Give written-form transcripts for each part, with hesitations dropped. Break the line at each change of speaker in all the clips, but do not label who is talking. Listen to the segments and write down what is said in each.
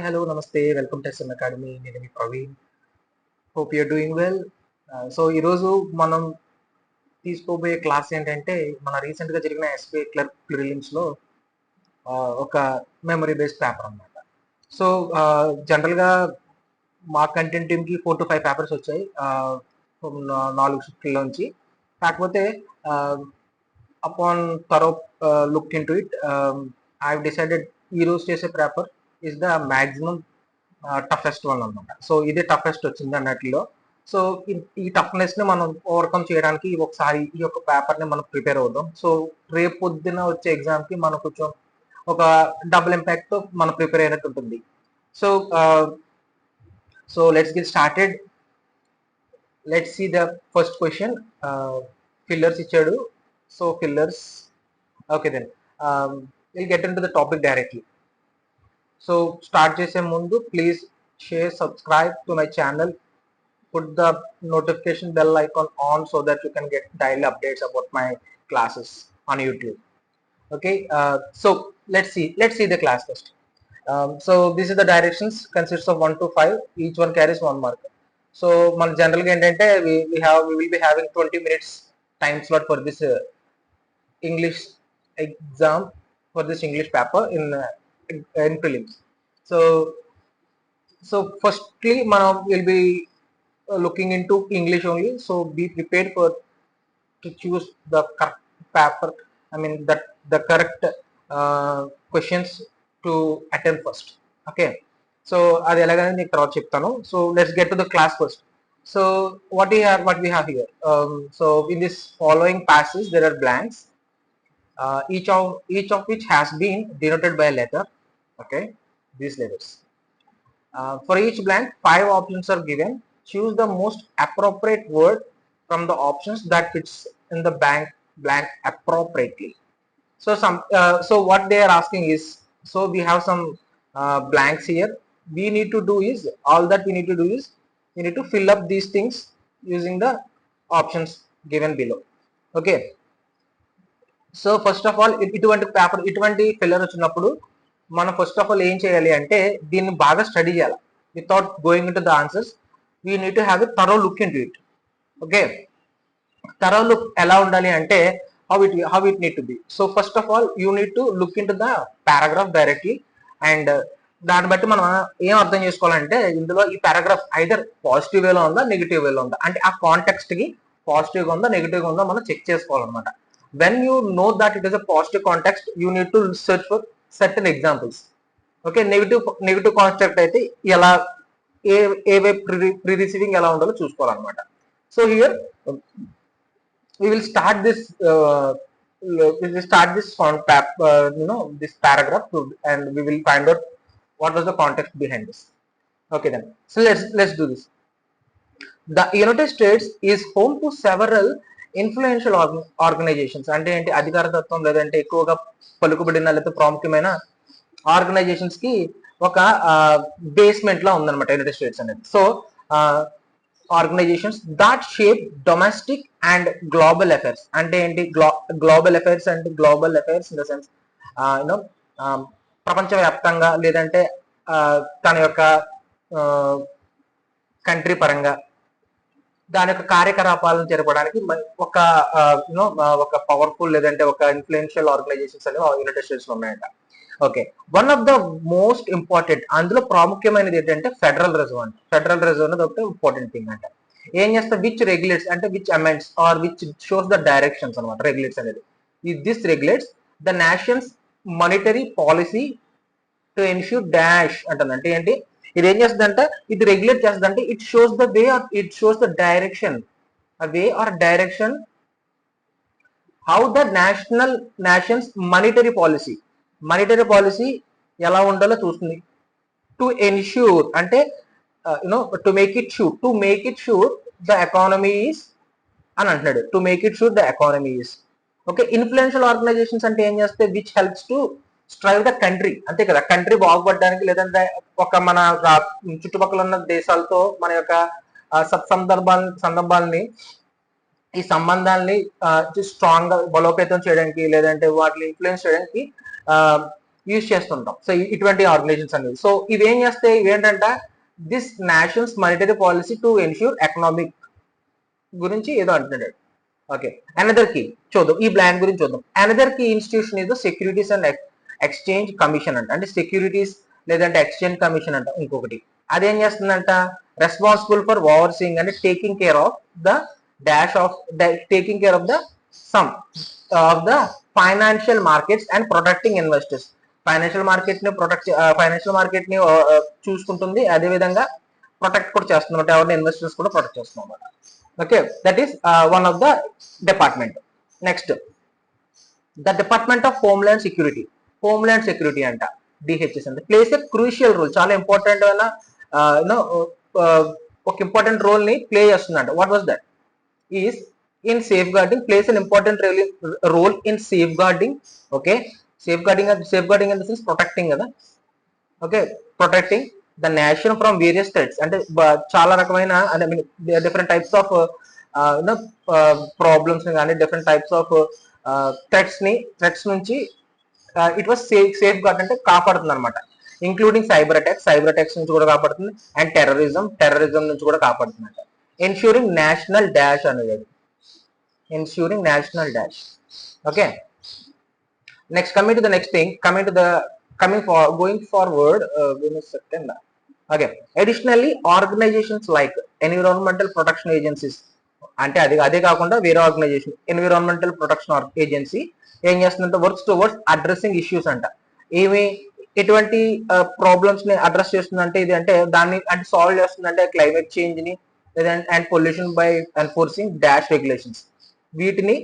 Hi, hello, namaste. Welcome to SM Academy. నేను మీ Praveen. Hope you're doing well. So ఈరోజు మనం తీసుకోబోయే క్లాస్ ఏంటంటే మన రీసెంట్గా జరిగిన ఎస్బీఐ క్లర్క్ ప్రిలిమ్స్లో ఒక మెమరీ బేస్డ్ పేపర్ అన్నమాట. సో జనరల్గా మా కంటెంట్ టీమ్కి 4 to 5 పేపర్స్ వచ్చాయి 4 షిఫ్ట్లోంచి. కాకపోతే upon thorough look in to it I decided ఈరోజు చేసే paper is the maximum toughest one అనమాట. సో ఇదే టఫెస్ట్ వచ్చింది అన్నట్లో. సో ఈ టఫ్నెస్ ని మనం ఓవర్కమ్ చేయడానికి ఒకసారి ఈ యొక్క పేపర్ ని మనం ప్రిపేర్ అవుదాం. సో రేపు పొద్దున వచ్చే ఎగ్జామ్ కి మనం కొంచెం ఒక డబుల్ ఇంపాక్ట్ తో మనం ప్రిపేర్ అయినట్టు ఉంటుంది. So so let's get started. Let's see the first question. Fillers ఇచ్చాడు. So fillers okay then will get into the topic directly. So start చేసే ముందు please share, subscribe to my channel, put the notification bell icon on so that you can get daily updates about my classes on YouTube. Okay, so let's see the class first. So this is the directions, consists of 1 to 5, each one carries 1 mark. So మన జనరల్గా ఏంటంటే we will be having 20 minutes time slot for this English exam, for this English paper in prelims. So firstly మనం will be looking into English only, so be prepared for to choose the correct paper, I mean that the correct questions to attempt first. Okay, so అది ఎలాగైనా నీకు తర్వాత చెప్తాను. So let's get to the class first. So what we have here, so in this following passage there are blanks, each of which has been denoted by a letter. Okay, these letters. For each blank 5 options are given. Choose the most appropriate word from the options that fits in the blank appropriately. So what they are asking is, so we have some blanks here. We need to do is, all that we need to do is, we need to fill up these things using the options given below. Okay, so first of all ఇటువంటి paper, ఇటువంటి filler వచ్చినప్పుడు మనం first of all ఏం చేయాలి అంటే దీన్ని బాగా study చేయాలి. Without going in to the answers we need to have a thorough look into it. Okay, thorough look ఎలా ఉండాలి అంటే how it need to be. So first of all you need to look into the paragraph directly, and దాన్ని బట్టి మనం ఏం అర్థం చేసుకోవాలంటే ఇందులో ఈ పారాగ్రాఫ్ ఐదర్ పాజిటివ్ వేలో ఉందా, నెగిటివ్ వేలో ఉందా, అంటే ఆ కాంటెక్స్ట్ కి పాజిటివ్ గా ఉందా, నెగిటివ్ గా ఉందా మనం చెక్ చేసుకోవాలన్నమాట. When you know that it is a positive context you need to search for certain examples. Okay, negative concept అయితే ఎలా ఏ ప్రీ రిసీవింగ్ ఎలా ఉండాలో చూసుకోవాలన్నమాట. So here we will start this this paragraph and we will find out what was the context behind this. Okay then, so let's do this. The United States is home to several influential organizations. అంటే ఏంటి, అధికారతత్వం లేదంటే ఎక్కువగా పలుకుబడిన లేదా ప్రాముఖ్యమైన organisations కి ఒక basement లా ఉందన్నమాట యునైటెడ్ స్టేట్స్ అనేది. So organisations that shape domestic and global affairs. అంటే ఏంటి గ్లోబల్ అఫైర్స్ అంటే, global affairs in the sense you know ప్రపంచవ్యాప్తంగా లేదంటే తన యొక్క కంట్రీ పరంగా దాని యొక్క కార్యకలాపాలను జరపడానికి ఒక ఒక పవర్ఫుల్ లేదంటే ఒక ఇన్ఫ్లుయెన్షియల్ ఆర్గనైజేషన్స్ అనేవి యునైటెడ్ స్టేట్స్ లో ఉన్నాయంట. Okay, one of the most important, అందులో ప్రాముఖ్యమైనది ఏంటంటే ఫెడరల్ రిజర్వ్ అంట. ఫెడరల్ రిజర్వ్ అనేది ఒక ఇంపార్టెంట్ థింగ్ అంట. ఏం చేస్తే విచ్ రెగ్యులేట్స్ అంటే which amends or which shows the directions అనమాట. రెగ్యులేట్స్ అనేది this regulates the nation's monetary policy to ensure dash అంటుంది. అంటే ఏంటి, ఇది ఏం చేస్తుందంటే ఇది రెగ్యులేట్ చేస్తుందంటే it shows the way or it shows the direction, a way or direction how the nation's monetary policy ఎలా ఉండాలో చూస్తుంది. టు ఎన్ష్యూర్ అంటే to make it sure the economy is అని అంటున్నాడు. To make it sure the economy is. Okay, influential organisations అంటే ఏం చేస్తే which helps to strive the country, అంతే కదా, కంట్రీ బాగుపడడానికి లేదంటే ఒక మన చుట్టుపక్కల ఉన్న దేశాలతో మన యొక్క సందర్భాలని ఈ సంబంధాలని స్ట్రాంగ్ గా బలోపేతం చేయడానికి లేదంటే వాటిని ఇన్ఫ్లుయెన్స్ చేయడానికి యూజ్ చేస్తుంటాం. సో ఇటువంటి ఆర్గనైజేషన్స్ అనేవి. సో ఇవేం చేస్తాయి, ఇవేంటంటే this nations monetary policy to ensure economic గురించి ఏదో అంటున్నాడు. ఓకే, అనదర్ కీ చూద్దాం, ఈ బ్లాంక్ గురించి చూద్దాం. అనదర్ కీ ఇన్స్టిట్యూషన్ ఏదో సెక్యూరిటీస్ అండ్ ఎక్స్చేంజ్ కమిషన్ అంట, అంటే సెక్యూరిటీస్ లేదంటే ఎక్స్చేంజ్ కమిషన్ అంట ఇంకొకటి. అదేం చేస్తుందంట, రెస్పాన్సిబుల్ ఫర్ ఓవర్సీయింగ్ అంటే taking care of the taking care of the sum of the financial markets and protecting investors. Financial market ని చూసుకుంటుంది, అదే విధంగా ప్రొటెక్ట్ కూడా చేస్తుంది, ఎవరిని ఇన్వెస్టర్స్ కూడా ప్రొటెక్ట్ చేస్తుంది అన్నమాట. Okay, that is one of the department. Next the department of homeland security అంట, డిహెచ్ఎస్ అంటే ప్లేస్ ఎ క్రూషియల్ రోల్, చాలా ఇంపార్టెంట్ అయిన ఒక ఇంపార్టెంట్ రోల్ ని ప్లే చేస్తుందంట. What was that is in safeguarding, plays an important role in safeguarding. Okay, safeguarding in the sense protecting kada. Okay, protecting the nation from various threats, అంటే చాలా రకమైన అంటే different types of problems కానీ different types of threats నుంచి it was safeguard అంటే కాపాడుతుంది అనమాట. Including cyber attacks నుంచి కూడా కాపాడుతుంది, అండ్ టెర్రరిజం నుంచి కూడా కాపాడుతుంది అంట. ఎన్ష్యూరింగ్ నేషనల్ డాష్ అనేది, ensuring national dash. Okay, next coming to the next thing, going forward, give me a second. Okay, additionally organizations like environmental protection agencies, అంటే అదే కాకుండా వేరే ఆర్గనైజేషన్ ఎన్విరాన్మెంటల్ ప్రొటెక్షన్ ఏజెన్సీ ఏం చేస్తుందంటే వర్క్స్ టువర్డ్స్ అడ్రస్సింగ్ ఇష్యూస్ అంట. ఏమి ఎటువంటి problems ని అడ్రస్ చేస్తుందంటే ఇది అంటే దాన్ని అంటే సాల్వ్ చేస్తుందంటే క్లైమేట్ చేంజ్ ని లేదంటే and pollution by enforcing dash regulations. వీటిని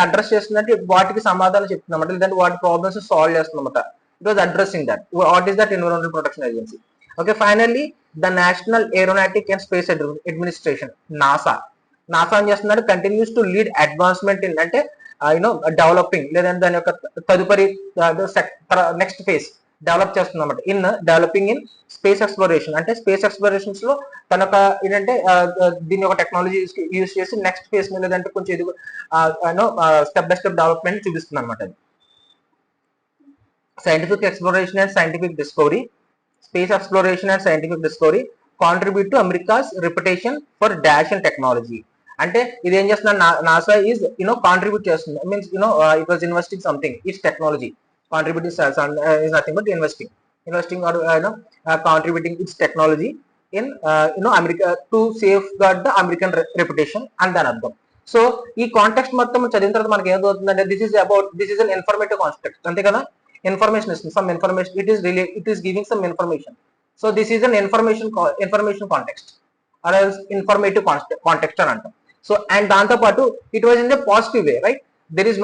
అడ్రస్ చేస్తుందంటే వాటికి సమాధానం చెప్తుందన్నమాట, లేదంటే వాటి ప్రాబ్లమ్స్ సాల్వ్ చేస్తుందన్నమాట. It was addressing that. What is that Environmental Protection Agency. Okay, finally the National Aeronautic and Space Administration, NASA ఏం చేస్తుందంటే continues to lead advancement in అంటే డెవలపింగ్ లేదంటే దాని యొక్క తదుపరి నెక్స్ట్ ఫేజ్ డెవలప్ చేస్తుంది అనమాట. డెవలపింగ్ ఇన్ స్పేస్ ఎక్స్ప్లోరేషన్, అంటే స్పేస్ ఎక్స్ప్లోరేషన్స్ లో తన ఒక ఏంటంటే దీని యొక్క టెక్నాలజీ యూజ్ చేసి నెక్స్ట్ ఫేజ్ లేదంటే కొంచెం ఇది స్టెప్ బై స్టెప్ డెవలప్మెంట్ చూపిస్తుంది అనమాట. Scientific exploration and scientific discovery, space exploration and scientific discovery contribute to America's reputation for dash and technology. అంటే ఇది ఏం చేస్తున్నా, నాసా ఈజ్ కాంట్రిబ్యూట్ చేస్తుంది, means it was investing something, it's technology. Contributing is nothing but investing or contributing its technology in America to safeguard the American reputation and then అర్థం. So ఈ context మొత్తం చదివిన తర్వాత మనకి ఏమవుతుందంటే this is an informative context, అంతే కదా. Information ఇస్తుంది, some information, it is giving some information. So this is an information context or informative context అని అంటాం. సో అండ్ దాంతో పాటు it was in the positive way, right. there is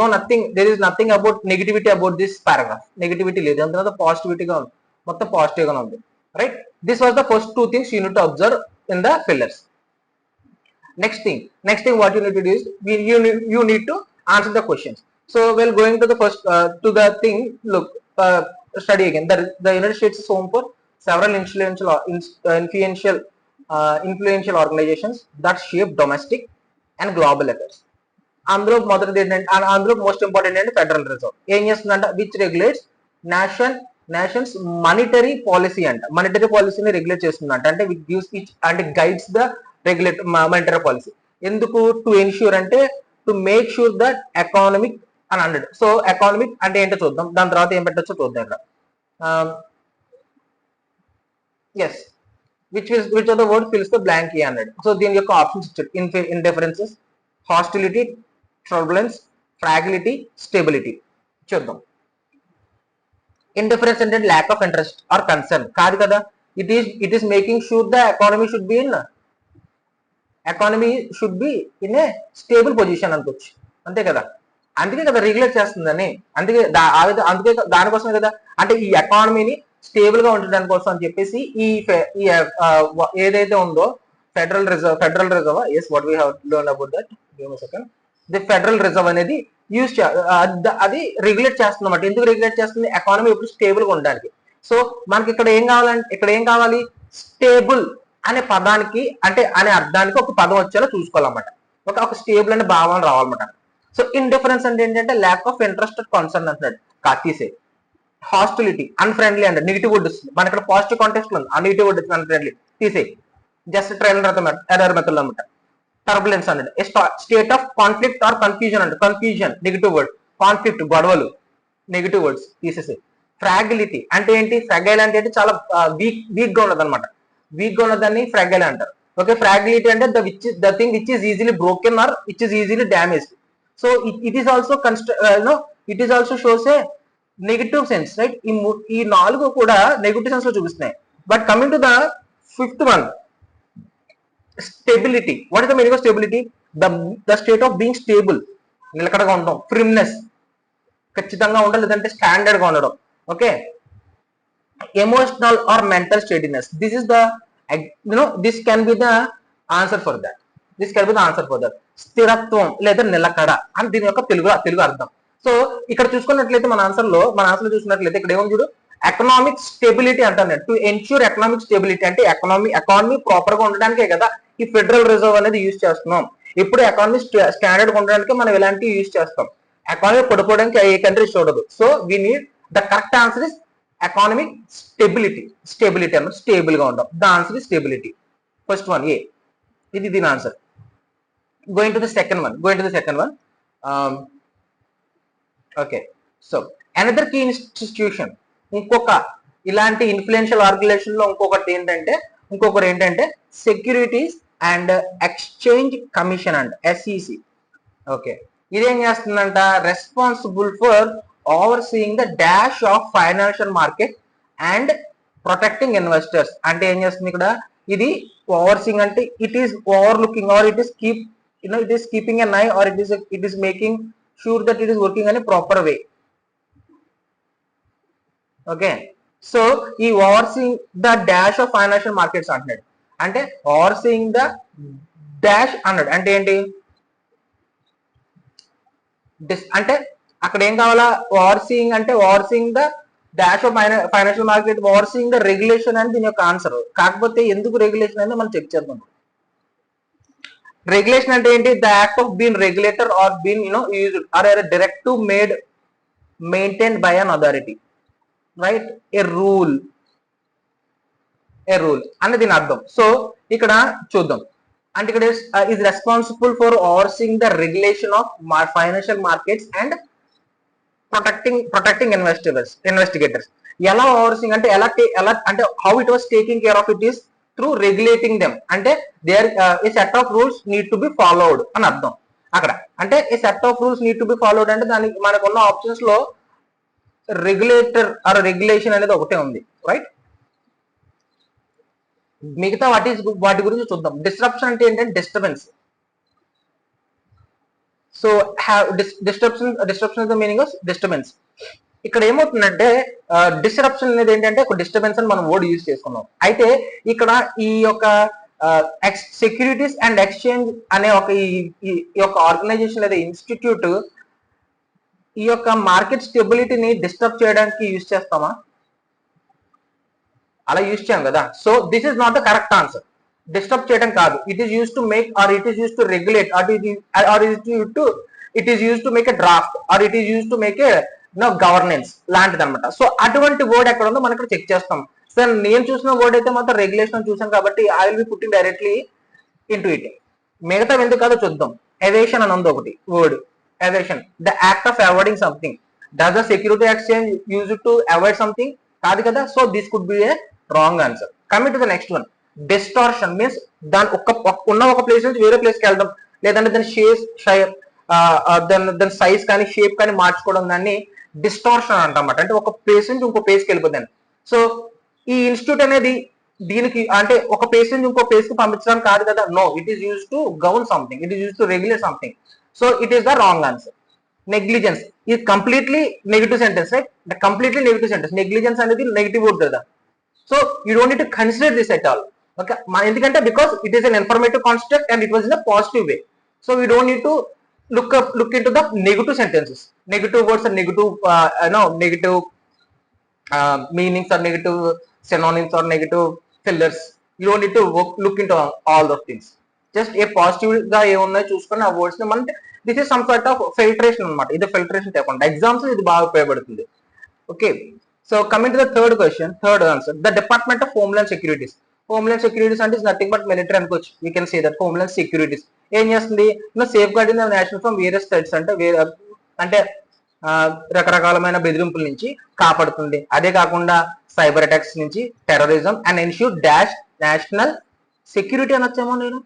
nothing about negativity about this paragraph. Negativity లేదు, అంతా పాజిటివిటీగా ఉంది, మొత్తం positive గానే ఉంది, right. This was the first two things you need to observe in the pillars. Next thing what you need to do is you need to answer the questions. So while going to the first to the thing, look, study again. The United States is home for several influential organizations that shape domestic and global affairs. అందులో మొదటిది ఏంటంటే, అందులో most important అంటే federal reserve ఏం చేస్తుందంట, which regulates nations monetary policy అంట. Monetary పాలసీని regulate చేస్తుందంట, అంటే విచ్ గివ్స్ ఇచ్ అంటే guides the regulate monetary policy. ఎందుకు, టు ఎన్ష్యూర్ అంటే to make sure that economic అని అన్నాడు. సో ఎకానమిక్ అంటే ఏంటో చూద్దాం, దాని తర్వాత ఏం పెట్టచ్చో చూద్దాం ఇక్కడ. Yes, which of the word fills the blank A అన్నాడు. సో దీని యొక్క ఆప్షన్స్ ఇచ్చాడు, indifferences, hostility, turbulence, fragility, stability. చూద్దాం. ఇండిఫరెన్స్ అంటే lack of interest or concern కాదు కదా. It is making sure the economy should be in a stable position అనుకోవచ్చు, అంతే కదా. అందుకే కదా రెగ్యులేట్ చేస్తుందని, అందుకే దానికోసమే కదా. అంటే ఈ ఎకానమీని స్టేబుల్ గా ఉండడానికి కోసం అని చెప్పేసి ఈ ఏదైతే ఉందో Federal Reserve as what we have learn about that, give me second. The Federal Reserve అనేది అది రెగ్యులేట్ చేస్తుంది అన్నమాట. ఎందుకు రెగ్యులేట్ చేస్తుంది, ఎకానమీ ఎప్పుడు స్టేబుల్ గా ఉండడానికి. సో మనకి ఇక్కడ ఏం కావాలి, స్టేబుల్ అనే పదానికి అంటే అనే అర్థానికి ఒక పదం వచ్చేలా చూసుకోవాలన్నమాట. ఒక స్టేబుల్ అనే భావన రావాలన్నమాట. సో ఇండిఫరెన్స్ అంటే ఏంటంటే ల్యాక్ ఆఫ్ ఇంట్రెస్ట్ కన్సర్న్ అంటున్నాడు, తీసే. హాస్టిలిటీ, అన్ఫ్రెండ్లీ అంటే నెగిటివ్ వర్డ్ వస్తుంది, మన ఇక్కడ పాజిటివ్ కాంటెక్స్ట్ ఉంది, ఆ నెగిటివ్ వర్డ్ వస్తుంది, అన్ఫ్రెండ్లీ తీసే. జస్ట్ ట్రైల్ ఎర్రర్ మెథడ్ అనమాట. టర్బులెన్స్ అంటే state of conflict or confusion అంటే కన్ఫ్యూజన్ నెగిటివ్ వర్డ్, కాన్ఫ్లిక్ట్ గొడవలు నెగిటివ్ వర్డ్స్ తీసేసి. ఫ్రాగిలిటీ అంటే ఏంటి, ఫ్రాగైల్ అంటే ఏంటి, చాలా వీక్ గా ఉన్నది అనమాట, వీక్ గా ఉన్నదాన్ని ఫ్రాగైల్ అంటారు. ఓకే, ఫ్రాగిలిటీ అంటే the thing which is easily broken or which is easily damage. So it is also it is also shows a negative sense, right. ఈ 4 కూడా నెగిటివ్ సెన్స్ లో చూపిస్తున్నాయి. But coming to the fifth one, stability. What is the meaning of stability? The state of being stable, నిలకడగా ఉండడం. Firmness, ఖచ్చితంగా ఉండడం, లేదంటే standard గా ఉండడం. Okay, emotional or mental steadiness. This is the this can be the answer for that. This can be the answer for that. స్థిరత్వం లేదా నిలకడ అని దీని యొక్క తెలుగు అర్థం. సో ఇక్కడ చూసుకున్నట్లయితే మన ఆన్సర్ లో చూసుకున్నట్లయితే ఇక్కడ ఏమో చూడు, ఎకనామిక్ స్టెబిలిటీ అంటారు. టు ఎన్ష్యూర్ ఎకనామిక్ స్టెబిలిటీ అంటే ఎకానమీ ప్రాపర్ గా ఉండడానికే కదా ఈ ఫెడరల్ రిజర్వ్ అనేది యూజ్ చేస్తున్నాం. ఇప్పుడు ఎకానమీ స్టాండర్డ్ గా ఉండడానికి మనం ఇలాంటివి యూజ్ చేస్తాం. ఎకానమీ పడిపోవడానికి ఏ కంట్రీ చూడదు. So we need the correct answer is economic stability అన్నమాట, స్టేబుల్ గా ఉండడం. The answer is stability. First one A, ఇది దీని answer. Going to the second one. Okay, so another key institution, ఇంకొక ఇలాంటి ఇన్ఫ్లుయెన్షియల్ ఆర్గనైజేషన్ లో ఇంకొకరు ఏంటంటే Securities and Exchange Commission and SEC. Okay, ఇదేం చేస్తుందంట, responsible for overseeing the dash of financial market and protecting investors. అంటే ఏం చేస్తుంది ఇక్కడ, ఇది ఓవర్ సీయింగ్ అంటే it is overlooking or it is keeping an eye or it is making sure that it is working in a proper way. Okay, so ఈ overseeing the dash of financial markets అంటున్నాడు. అంటే overseeing the dash అన్నాడు అంటే ఏంటి, అంటే అక్కడ ఏం కావాలా, overseeing అంటే overseeing the dash of financial market, overseeing the regulation అని దీని యొక్క ఆన్సర్. కాకపోతే ఎందుకు రెగ్యులేషన్ అనేది మనం చెక్ చేద్దాం. రెగ్యులేషన్ అంటే ఏంటి, the act of being regulator or being used or a directive made maintained by an authority, right. A rule అని దీని అర్థం. సో ఇక్కడ చూద్దాం, అంటే ఇక్కడ is responsible for overseeing the regulation of financial markets and protecting investigators. ఎలా overseeing అంటే ఎలా అంటే how it was taking care of it is through regulating them. అంటే there a set of rules need to be followed అని అర్థం అక్కడ. అంటే a set of rules need to be followed అంటే దానికి మనకున్న ఆప్షన్స్ లో రెగ్యులేటర్ ఆర్ రెగ్యులేషన్ అనేది ఒకటే ఉంది, రైట్. మిగతా వాటి గురించి చూద్దాం. డిస్ట్రప్షన్ అంటే ఏంటంటే disturbance. So disruption is the meaning of disturbance. ఇక్కడ ఏమవుతుందంటే డిస్ట్రప్షన్ అనేది ఏంటంటే ఒక డిస్టర్బెన్స్ అని మనం వర్డ్ యూజ్ చేసుకున్నాం. అయితే ఇక్కడ ఈ యొక్క సెక్యూరిటీస్ అండ్ ఎక్స్చేంజ్ అనే ఈ యొక్క ఆర్గనైజేషన్ లేదా ఇన్స్టిట్యూట్ ఈ యొక్క మార్కెట్ స్టెబిలిటీని డిస్టర్బ్ చేయడానికి యూజ్ చేస్తామా? అలా యూజ్ చేయం కదా. So this is not the correct answer. Disturb చేయడం కాదు, it is use to make or it is use to regulate or it is use to make a draft or it is use to make a governance లాంటిది అనమాట. So అటువంటి word ఎక్కడ ఉందో మనం ఇక్కడ check చేస్తాం. సో నేను చూసిన వర్డ్ అయితే మాత్రం రెగ్యులేషన్ చూసాం కాబట్టి I will be putting directly into it. మిగతా ఎందుకు కాదో చూద్దాం. ఎవేషన్ అని ఉంది ఒకటి word, evasion, the act of avoiding something. Does the security exchange use to avoid something? కాదు కదా. So this could be A wrong answer. Coming to the next one, distortion means దాని ఉన్న ఒక ప్లేస్ నుంచి వేరే ప్లేస్కి వెళ్దాం, లేదంటే దాని సైజ్ కానీ షేప్ కానీ మార్చుకోవడం, దాన్ని డిస్టార్షన్ అంటామాట. అంటే ఒక ప్లేస్ నుంచి ఇంకో ప్లేస్కి వెళ్ళిపోతాను. సో ఈ ఇన్స్టిట్యూట్ అనేది దీనికి అంటే ఒక ప్లేస్ నుంచి ఇంకో ప్లేస్ కి పంపించడం కాదు కదా. No, it is use to govern something, it is use to regulate something. So it is the wrong answer. Negligence ఇది completely negative sentence, right. Completely negative sentence. Negligence అనేది నెగిటివ్ వర్డ్ కదా. So you don't need to consider this at all. Okay, ఎందుకంటే because it is an informative concept and it was in a positive way. So we don't need to look into the negative sentences, negative words and negative meanings or negative synonyms or negative fillers. You don't need to look into all those things. Just a positive గా ఏమున్నాయో చూసుకొని ఆ words ని మనం this is some sort of filtration అనమాట. ఇది filtration చేయకుండా exams ఇది బాగా ఉపయోగపడుతుంది. Okay, so coming to the third question, third answer, the department of homeland securities. Homeland securities అంటే నథింగ్ బట్ మిలిటరీ అనుకోవచ్చు. You can say that homeland securities ఏం చేస్తుంది, safe guarding the nation from various threats, అంటే రకరకాలమైన బెదిరింపుల నుంచి కాపాడుతుంది. అదే కాకుండా cyber attacks నుంచి, terrorism and ensure dash national security అనొచ్చేమో. నేను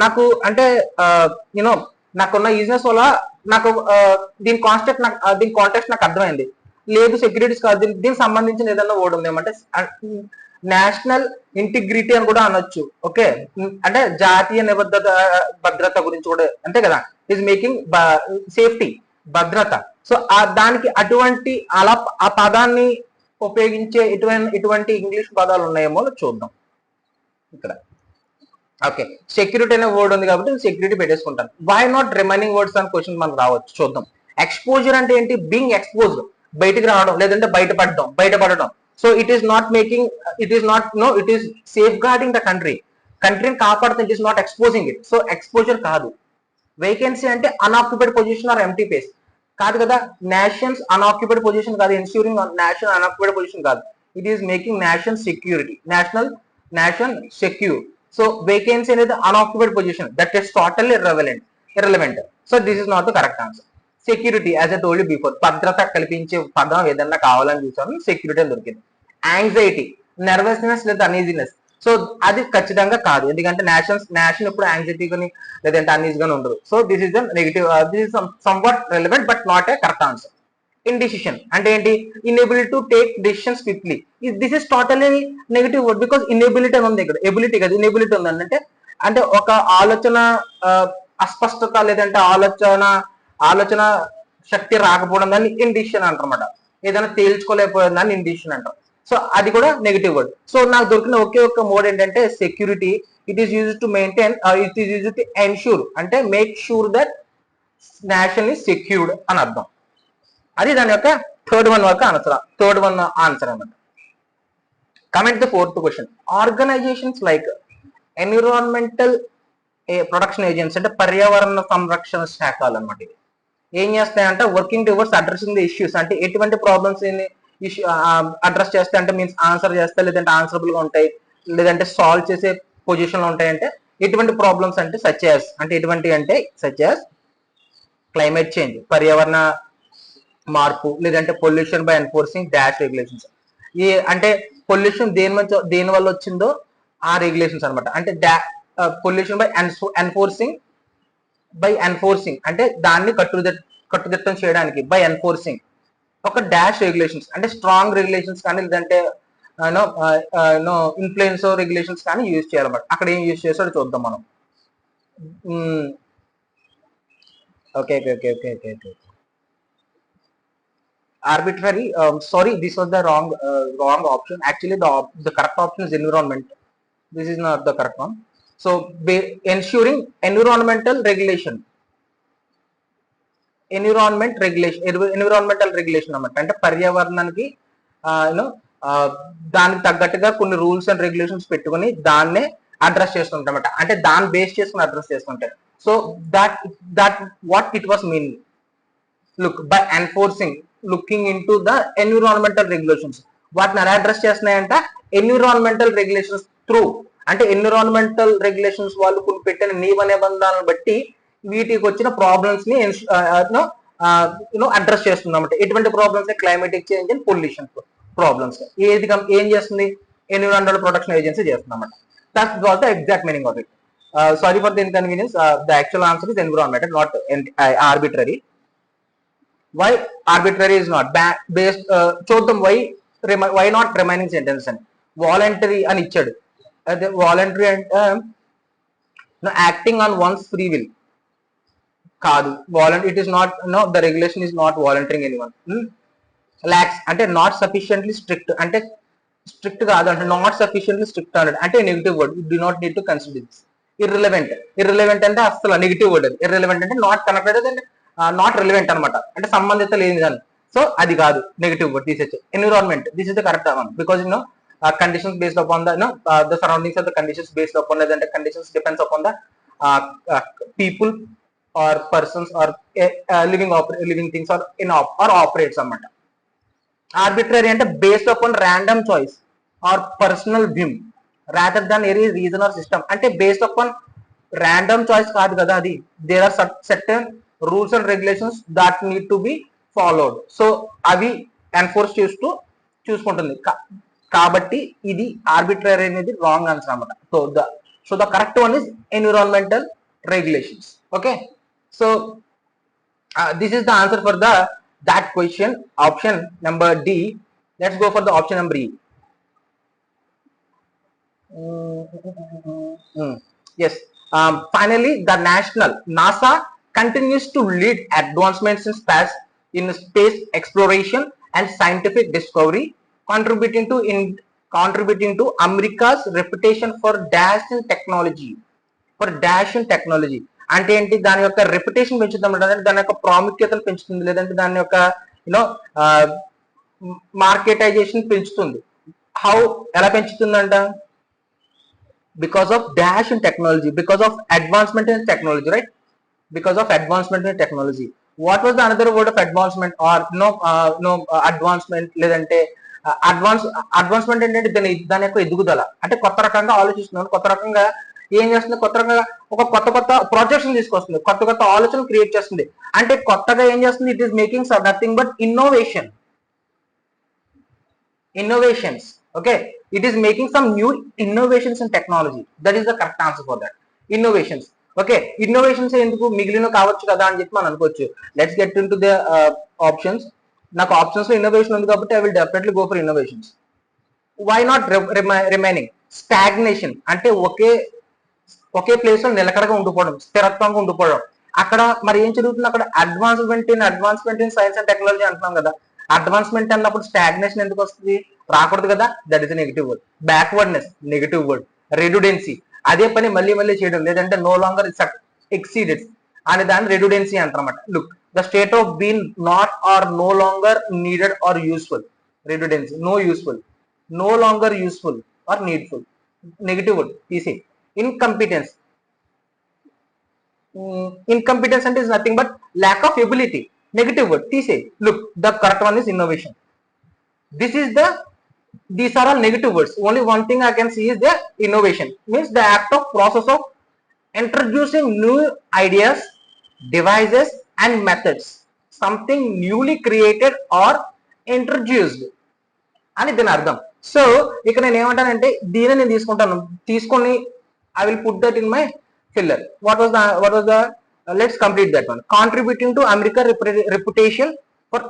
నాకు అంటే యూనో నాకున్న ఈజినెస్ వల్ల నాకు దీని కాంటెక్స్ట్ నాకు అర్థమైంది. లేదు సెక్యూరిటీస్ కాదు, దీనికి సంబంధించిన ఏదన్నా ఓడి ఉంది ఏమంటే నేషనల్ ఇంటిగ్రిటీ అని కూడా అనొచ్చు. ఓకే, అంటే జాతీయ నిబద్ధత భద్రత గురించి కూడా అంతే కదా, ఈజ్ మేకింగ్ సేఫ్టీ భద్రత. సో దానికి అటువంటి అలా ఆ పదాన్ని ఉపయోగించే ఇటువంటి ఇంగ్లీష్ పదాలు ఉన్నాయేమో చూద్దాం ఇక్కడ. ఓకే, సెక్యూరిటీ అనే వర్డ్ ఉంది కాబట్టి సెక్యూరిటీ పెట్టేసుకుంటాను. వై నాట్ రిమైనింగ్ వర్డ్స్ అని క్వశ్చన్ మనకు రావచ్చు, చూద్దాం. ఎక్స్పోజర్ అంటే ఏంటి, బీయింగ్ ఎక్స్పోజ్డ్, బయటికి రావడం లేదంటే బయటపడడం. So it is not making, it is safeguarding the కంట్రీని కాపాడుతుంది, it is not exposing it. So exposure కాదు. వేకెన్సీ అంటే unoccupied position or empty place కాదు కదా. నేషన్స్ అన్ఆక్యుపైడ్ పొజిషన్ కాదు, ఎన్ష్యూరింగ్ నేషన్ అన్ఆక్యుపైడ్ పొజిషన్ కాదు. It is making nation security, nation secure. So vacancy అనేది unoccupied position, that is totally irrelevant. So this is not the correct answer. Security as I told you before, భద్రత కల్పించే పదం ఏదన్నా కావాలని చూసాను, security అని దొరికింది. యాంగ్జైటీ, నర్వస్నెస్ లేదా అనీజీనెస్. సో అది ఖచ్చితంగా కాదు, ఎందుకంటే నేషన్ ఇప్పుడు యాంగ్జైటీ గానీ లేదంటే అనీజ్ గానీ ఉండదు. So this is the negative, this is somewhat relevant but not a correct answer. Indecision అంటే ఏంటి, inability to take decisions quickly. This is totally negative word, because inability అని ఉంది ఇక్కడ. ఎబిలిటీ కదా, ఇన్ఎబిలిటీ ఉంది అంటే ఒక ఆలోచన అస్పష్టత లేదంటే ఆలోచన శక్తి రాకపోవడం, దాన్ని ఇండిసిషన్ అంటారన్నమాట. ఏదైనా తేల్చుకోలేకపోవడం దాన్ని ఇండిసిషన్ అంటారు. సో అది కూడా నెగిటివ్ వర్డ్. సో నాకు దొరికిన ఒకే ఒక్క మోడ్ ఏంటంటే security. It is used to maintain, it is used to ensure, అంటే make sure that nation is secured అని అర్థం. అది దాని యొక్క థర్డ్ వన్ ఆన్సర్ అన్నమాట. Coming to the fourth question, organizations like Environmental Protection Agency అంటే పర్యావరణ సంరక్షణ శాఖలు అన్నమాట. ఏం చేస్తాయంటే working towards addressing the issues, అంటే ఎటువంటి ప్రాబ్లమ్స్ అడ్రస్ చేస్తే అంటే మీన్స్ ఆన్సర్ చేస్తే లేదంటే ఆన్సరబుల్ గా ఉంటాయి లేదంటే సాల్వ్ చేసే పొజిషన్ లో ఉంటాయంటే ఎటువంటి ప్రాబ్లమ్స్ అంటే సచ్ యాజ్ క్లైమేట్ చేంజ్, పర్యావరణ మార్పు, లేదంటే pollution by enforcing dash regulations. అంటే పొల్యూషన్ దేని వల్ల వచ్చిందో ఆ రెగ్యులేషన్స్ అనమాట. అంటే పొల్యూషన్ బై ఎన్ఫోర్సింగ్ అంటే దాన్ని కట్టుదిట్టం చేయడానికి, బై ఎన్ఫోర్సింగ్ ఒక డాష్ రెగ్యులేషన్స్ అంటే స్ట్రాంగ్ రెగ్యులేషన్స్ కానీ లేదంటే ఇన్ఫ్లుయెన్స్ రెగ్యులేషన్స్ కానీ యూజ్ చేయాలన్నమాట. అక్కడ ఏం యూజ్ చేస్తాడో చూద్దాం మనం. Okay, arbitrary, sorry, this was the wrong option. Actually the correct option is environment. This is not the correct one. So ensuring environmental regulation అన్నమాట. అంటే పర్యావరణానికి దానికి తగ్గట్టుగా కొన్ని రూల్స్ అండ్ రెగ్యులేషన్స్ పెట్టుకుని దాన్నే అడ్రస్ చేస్తుంటాం అన్నమాట. అంటే దాన్ని బేస్ చేసుకుని అడ్రస్ చేసుకుంటారు. So that what it was mean, look by enforcing, looking in to the environmental regulations. వాటిని ఎలా అడ్రస్ చేస్తున్నాయంట, ఎన్విరాన్మెంటల్ రెగ్యులేషన్స్ త్రూ, అంటే ఎన్విరాన్మెంటల్ రెగ్యులేషన్స్ వాళ్ళు పెట్టిన నియమ నిబంధనలను బట్టి వీటికి వచ్చిన ప్రాబ్లమ్స్ ని అడ్రస్ చేస్తుంది అన్నమాట. ఎటువంటి problems, climatic change and pollution problems ఏం చేస్తుంది, ఎన్విరాన్మెంటల్ ప్రొటెక్షన్ ఏజెన్సీ చేస్తుంది అన్నమాట. That was the exact meaning of it. Sorry for the inconvenience, the actual answer is environmental, not arbitrary. Why arbitrary is not based, చూద్దాం why not remaining sentence అని. Voluntary అని ఇచ్చాడు. అదే voluntary అంటే acting on one's free will కాదు. It is not, the regulation is not volunteering anyone. Lax అంటే not sufficiently strict, అంటే strict కాదు అంటే నాట్ సఫిషియెంట్లీ స్ట్రిక్ట్ అన్నాడు, అంటే negative word. You do not need to consider this. Irrelevant అంటే అసలు negative word. అది ఇర్రిలెవెంట్ అంటే not connected and not relevant అనమాట, అంటే సంబంధిత లేని దాన్ని. సో అది కాదు, నెగిటివ్ వర్డ్ తీసేచ్చు. Environment, this is the correct one, because conditions based upon the the surroundings of the conditions based upon the conditions depends upon the uh, uh, people or persons or living things or or operates అన్నమాట. Arbitrary అంటే based upon random choice or personal whim rather than any reason or system. అంటే based upon random choice కాదు కదా అది. There are certain rules and regulations that need to be followed. So అవి enforce చేస్తూ చూసుకుంటుంది. కాబట్టి ఇది ఆర్బిట్రరీ అనేది రాంగ్ ఆన్సర్ అన్నమాట. So the correct one is environmental regulations. Okay, so this is the answer for that question, option number D. Let's go for the option number E. Yes, finally the NASA continues to lead advancements in space exploration and scientific discovery, contributing to America's reputation for dash in technology. అంటే ఏంటి, దాని యొక్క reputation పెంచుతాం, దాని యొక్క ప్రాముఖ్యతను పెంచుతుంది, లేదంటే దాని యొక్క మార్కెటైజేషన్ పెంచుతుంది. హౌ, ఎలా పెంచుతుందంట? Because of dash in technology, because of advancement in technology, right? Because of advancement in technology. What was the another word of advancement or advancement, లేదంటే అడ్వాన్స్మెంట్ ఏంటంటే దాని యొక్క ఎదుగుదల. అంటే కొత్త రకంగా ఆలోచిస్తున్నాను, కొత్త రకంగా ఏం చేస్తుంది, కొత్త రకంగా ఒక కొత్త ప్రాజెక్ట్స్ తీసుకొస్తుంది, కొత్త ఆలోచన క్రియేట్ చేస్తుంది. అంటే కొత్తగా ఏం చేస్తుంది? It is making nothing but innovations. Okay, it is making some new innovations in technology. That is the correct answer for that, innovations. Okay, innovations ఎందుకు, మిగిలిన కావచ్చు కదా అని చెప్పి మనం అనుకోవచ్చు. Let's get into the options. నాకు options లో ఇన్నోవేషన్ ఉంది కాబట్టి I will definitely go for innovations. Why not remaining? Stagnation అంటే ఒకే ప్లేస్ లో నిలకడగా ఉండిపోవడం, స్థిరత్వంగా ఉండిపోవడం. అక్కడ మరి ఏం జరుగుతుంది? అక్కడ advancement in science and technology అంటున్నాం కదా. అడ్వాన్స్మెంట్ అన్నప్పుడు స్టాగ్నేషన్ ఎందుకు వస్తుంది? రాకూడదు కదా. That is negative word. Backwardness negative word. Redundancy, అదే పని మళ్ళీ చేయడం, లేదంటే నో లాంగర్ ఎక్సీడెడ్ అనే దాన్ని రెడ్యుడెన్సీ అంటారన్నమాట. Look, the state of being not or no longer needed or useful. Redundancy, no useful, no longer useful or needful. Negative word తీసి. Incompetence. Incompetence and is nothing but lack of ability. Negative word. Look, the correct one is innovation. These are all negative words. Only one thing I can see is the innovation. Means the act of process of introducing new ideas, devices and methods. Something newly created or introduced. అని దీని అర్థం. సో ఇక్కడ నేను ఏమంటానంటే దీన్ని నేను తీసుకొని I will put that in my filler. What was the let's complete that one. Contributing to America reputation for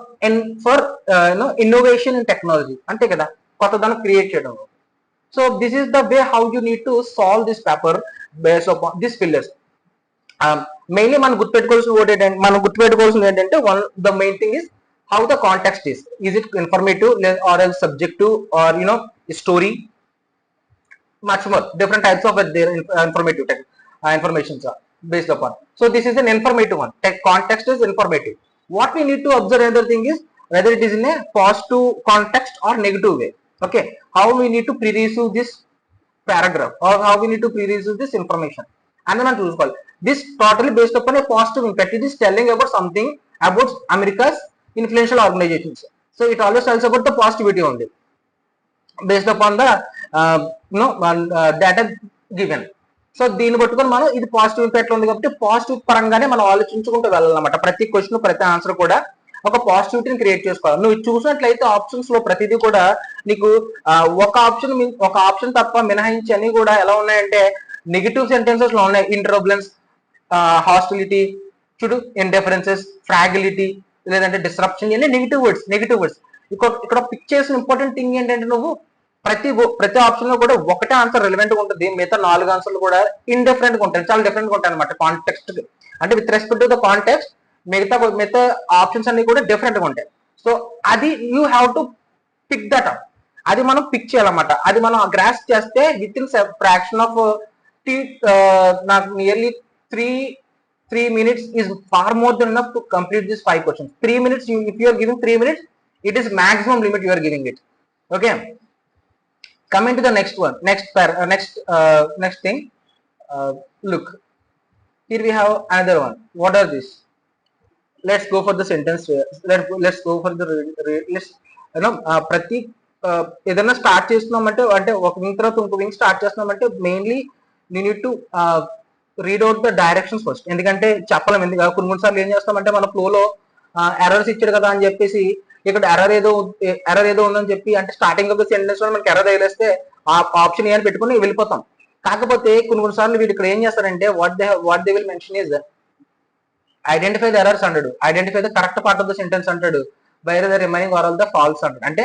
innovation in technology. Ante kada, kottadana create cheyadam. So this is the way how you need to solve this paper based upon these fillers. Mainly మనం గుర్తుపెట్టుకోవాల్సింది ఏంటంటే the main thing is how the context is. Is it informative or else subjective or story? Much more different types of their informative informations are based upon. So this is an informative one. Context is informative. What we need to observe another thing is whether it is in a positive context or negative way. Okay, how we need to pre-receive this paragraph or how we need to pre-receive this information. And then choose this totally based upon a positive impact. It is telling about something about America's influential organizations. So it always tells about the positivity only based upon the data given. So దీన్ని పట్టుకొని మనం ఇది positive impact ఉంది కాబట్టి positive పరంగానే మనం ఆలోచించుకుంటూ వెళ్ళాలన్నమాట. ప్రతి క్వశ్చన్ ప్రతి ఆన్సర్ కూడా ఒక పాజిటివిటీని క్రియేట్ చేసుకోవాలి. నువ్వు చూసినట్లయితే ఆప్షన్స్ లో ప్రతిదీ కూడా నీకు ఒక ఆప్షన్ తప్ప మినహాయించి అన్ని కూడా ఎలా ఉన్నాయంటే నెగిటివ్ సెంటెన్సెస్ లో ఉన్నాయి. ఇంటర్బులెన్స్, హాస్టిలిటీ, చూడు, ఇండిఫరెన్సెస్, ఫ్రాగిలిటీ, లేదంటే డిస్రప్షన్, ఇవన్నీ నెగిటివ్ వర్డ్స్. ఇక్కడ పిక్ చేసిన ఇంపార్టెంట్ థింగ్ ఏంటంటే నువ్వు ప్రతి ఆప్షన్ లో కూడా ఒకటే ఆన్సర్ రిలవెంట్ గా ఉంటుంది. మిగతా 4 ఆన్సర్లు కూడా ఇండిఫరెంట్ గా ఉంటాయి, చాలా డిఫరెంట్ గా ఉంటాయి అనమాట కాంటెక్స్ట్. అంటే with respect to the context మిగతా ఆప్షన్స్ అన్ని కూడా డిఫరెంట్ గా ఉంటాయి. సో అది you have to pick that up. అది మనం పిక్ చేయాలన్నమాట. అది మనం గ్రాస్ చేస్తే విత్ ఇన్ ఫ్రాక్షన్ ఆఫ్ నాకు nearly 3 minutes is far more than enough to complete this 5 questions. 3 minutes, if you are giving 3 minutes, it is maximum limit you are giving it. Okay. Coming to the next one, next thing. Look, here we have another one. What are this? Let's go for the sentence. Let's go for the let's ప్రతి ఏదైనా start చేస్తున్నామంటే అంటే ఒక wing తర్వాత ఇంకో wing start చేస్తున్నామంటే mainly you need to read out the directions first. ఎందుకంటే చెప్పలేం, ఎందుకు కొన్ని సార్లు ఏం చేస్తామంటే మన ఫ్లోలో ఎర్రర్స్ ఇచ్చాడు కదా అని చెప్పేసి ఇక్కడ ఎర్రర్ ఏదో ఉందని చెప్పి అంటే స్టార్టింగ్ ఆఫ్ ద సెంటెన్స్ లో మనకి ఎర్రర్ తగిలేస్తే ఆ ఆప్షన్ ఏని పెట్టుకుని వెళ్ళిపోతాం. కాకపోతే కొన్ని సార్లు వీళ్ళు ఇక్కడ ఏం చేస్తారంటే what they will mention is identify the errors అంటాడు, identify the correct part of the sentence అంటాడు, where the remaining are all the false అంటాడు. అంటే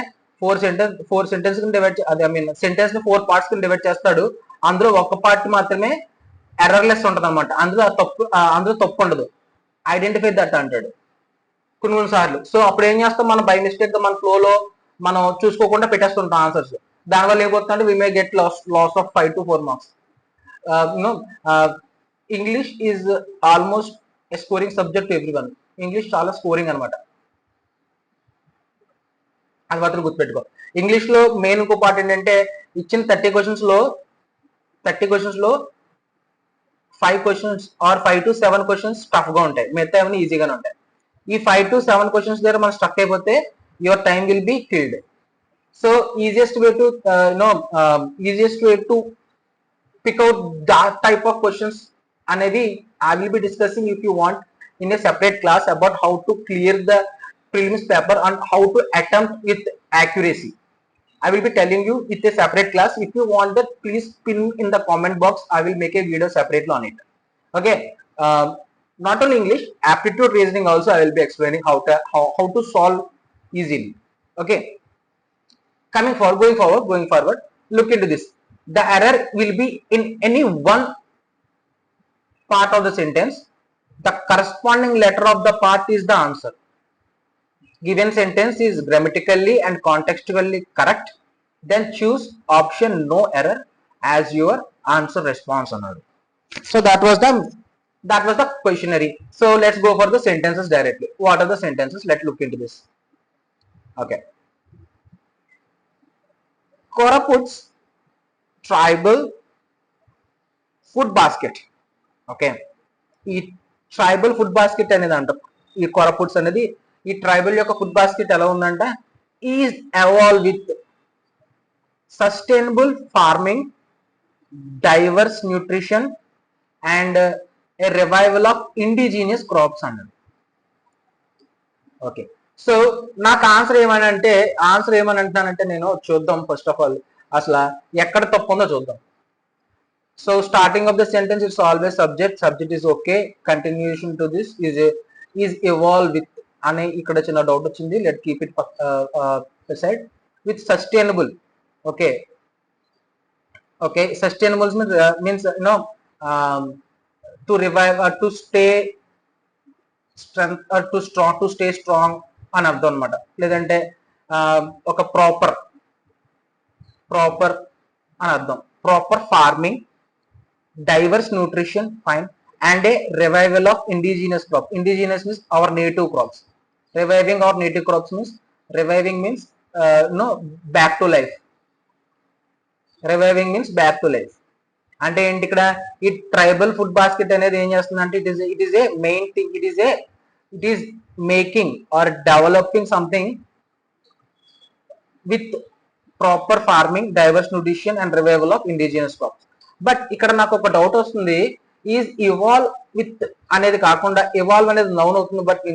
four sentence divide I mean sentence ని 4 పార్ట్స్ కింద డివైడ్ చేస్తాడు. అందులో ఒక పార్ట్ మాత్రమే ఎర్రర్లెస్ ఉంటుంది అనమాట, అందులో తప్పు ఉండదు. ఐడెంటిఫై దట్ అంటాడు కొన్ని సార్లు. సో అప్పుడు ఏం చేస్తాం, మనం బై మిస్టేక్ మన ఫ్లోలో మనం చూసుకోకుండా పెట్టేస్తుంటాం ఆన్సర్స్. దానివల్ల ఏమవుతుందంటే we may get loss of 5 to 4 marks. English is almost scoring subject to everyone. English చాలా స్కోరింగ్ అనమాట, అది మాత్రం గుర్తుపెట్టుకో. ఇంగ్లీష్ లో మెయిన్ ఇంకో పార్ట్ ఏంటంటే ఇచ్చిన 30 క్వశ్చన్స్ లో 5 questions or 5 to 7 questions tough గా ఉంటాయి, మిగతా ఏమైనా ఈజీగానే ఉంటాయి. ఈ 5 to 7 క్వశ్చన్స్ దగ్గర మనం స్ట్రక్ అయిపోతే your time will be killed. So easiest way to pick out that type of questions అనేది I will be discussing if you want in a separate class about how to clear the prelims paper and how to attempt with accuracy. I will be telling you with a separate class. If you want that, please pin in the comment box. I will make a video separately on it. Okay. Not only English, aptitude reasoning also I will be explaining how to solve easily. Okay. Going forward, look into this. The error will be in any one part of the sentence. The corresponding letter of the part is the answer. Given sentence is grammatically and contextually correct, then choose option no error as your answer response. So that was the questionnaire. So let's go for the sentences directly. What are the sentences? Let's look into this. Okay. Koraput's tribal food basket. Okay, ఈ tribal food basket అనేది అంట, ఈ కొరపుట్స్ అనేది ఈ tribal యొక్క food basket ఎలా ఉందంట, is evolve with sustainable farming, divorce nutrition and A revival of indigenous crops అన్నది. ఓకే, సో నాకు ఆన్సర్ ఏమని నేను చూద్దాం. ఫస్ట్ ఆఫ్ ఆల్ అసలు ఎక్కడ తప్పు ఉందో చూద్దాం. So starting of the sentence, it's always subject is okay. Continuation to this is evolve with ane ikkada chinna doubt ochindi. Let keep it aside. With sustainable. Okay, sustainable means to revive or to stay strength or to stay strong అని అర్థం అనమాట. లేదంటే ఒక proper అని అర్థం. Proper farming, diverse nutrition, fine, and a revival of indigenous crop. Indigenous means our native crops. Reviving our native crops means back to life. Reviving means back to life. అంటే ఏంటి ఇక్కడ ఈ ట్రైబల్ ఫుడ్ బాస్కెట్ అనేది ఏం చేస్తుందంటే it is a main thing. It is making or developing something with proper farming, divorce nutrition and revival of indigenous crops. But ఇక్కడ నాకు ఒక డౌట్ వస్తుంది, ఈజ్ ఇవాల్వ్ విత్ అనేది కాకుండా ఇవాల్వ్ అనేది నౌన్ అవుతుంది. But we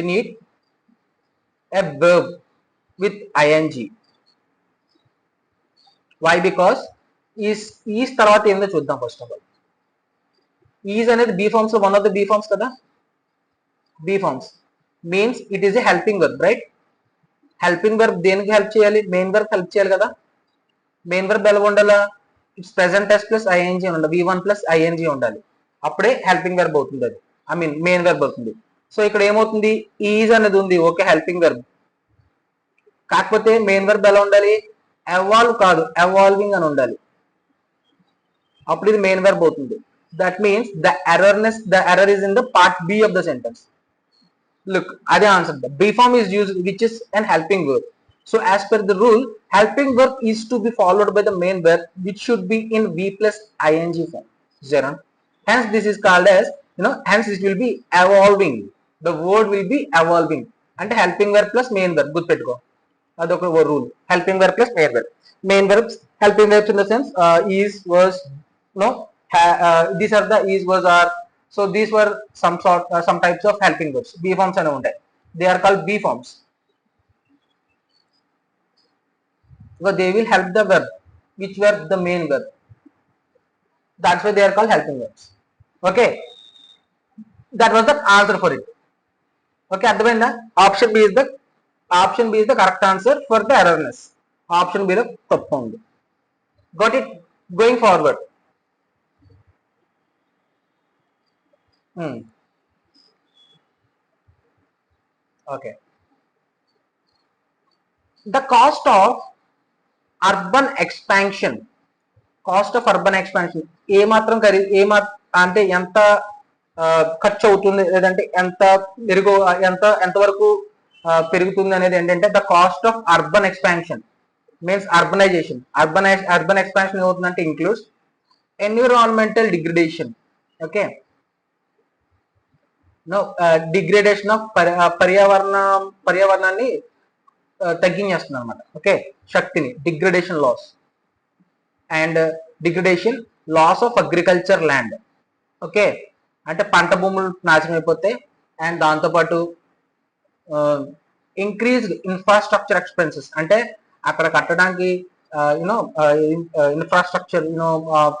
need a verb with ing. Why? Because is తర్వాత ఏందో చూద్దాం. ఫస్ట్ ఆఫ్ ఆల్ ఈజ్ అనేది బీ ఫార్మ్స్ లో one of the be forms కదా. Be forms means it is a helping verb, right? Helping verb దేనికి help చేయాలి? Main verb help చేయాలి కదా. మెయిన్ వర్బ్ ఎలా ఉండాలా? It's present tense plus ING ఉండాలి, V1 ప్లస్ ఐఎన్జీ ఉండాలి. అప్పుడే హెల్పింగ్ వర్బ్ అవుతుంది, అది ఐ మీన్ మెయిన్ వర్బ్ అవుతుంది. సో ఇక్కడ ఏమవుతుంది, ఈజ్ అనేది ఉంది, ఓకే హెల్పింగ్ వర్బ్. కాకపోతే మెయిన్ వర్బ్ ఎలా ఉండాలి? ఎవాల్వ్ కాదు, ఎవాల్వింగ్ అని ఉండాలి. అప్పుడు ఇది మెయిన్ వర్బ్ అవుతుంది. That means the error is in the part B of the sentence. Look, అదే answer. B form is used, which is an helping verb. So as per the rule, helping verb is to be followed by the main verb, which should be in V plus ing form. Zero. Hence this is called as, hence it will be evolving. The word will be evolving. అంటే helping verb plus main verb. గుర్తుపెట్టుకో, అదొక rule. Helping verb plus main verb. Main verbs, helping verbs in the sense is, was, no, these are the is, was, are. So these were some types of helping verbs. B forms అనే ఉంటాయి. They are called B forms. So they will help the verb. Which verb? The main verb. That's why they are called helping verbs. Okay. That was the answer for it. Okay, అర్థమైందా? Option B is the correct answer for the errorness. Option B లో తప్పు ఉంది. Got it? Going forward. Okay. The cost of urban expansion. Cost of urban expansion అంటే ఎంత ఖర్చు అవుతుంది, లేదంటే ఎంతవరకు పెరుగుతుంది అనేది ఏంటంటే the cost of urban expansion means urbanization. Urban expansion ఏమవుతుందంటే includes environmental degradation. Okay, degradation of పర్యావరణాన్ని తగ్గించేస్తుంది అనమాట. ఓకే, శక్తిని, degradation loss and degradation loss of agriculture land. Okay, అంటే పంట భూములు నాశనం అయిపోతాయి. అండ్ దాంతోపాటు ఇంక్రీజ్డ్ ఇన్ఫ్రాస్ట్రక్చర్ ఎక్స్పెన్సెస్, అంటే అక్కడ కట్టడానికి ఇన్ఫ్రాస్ట్రక్చర్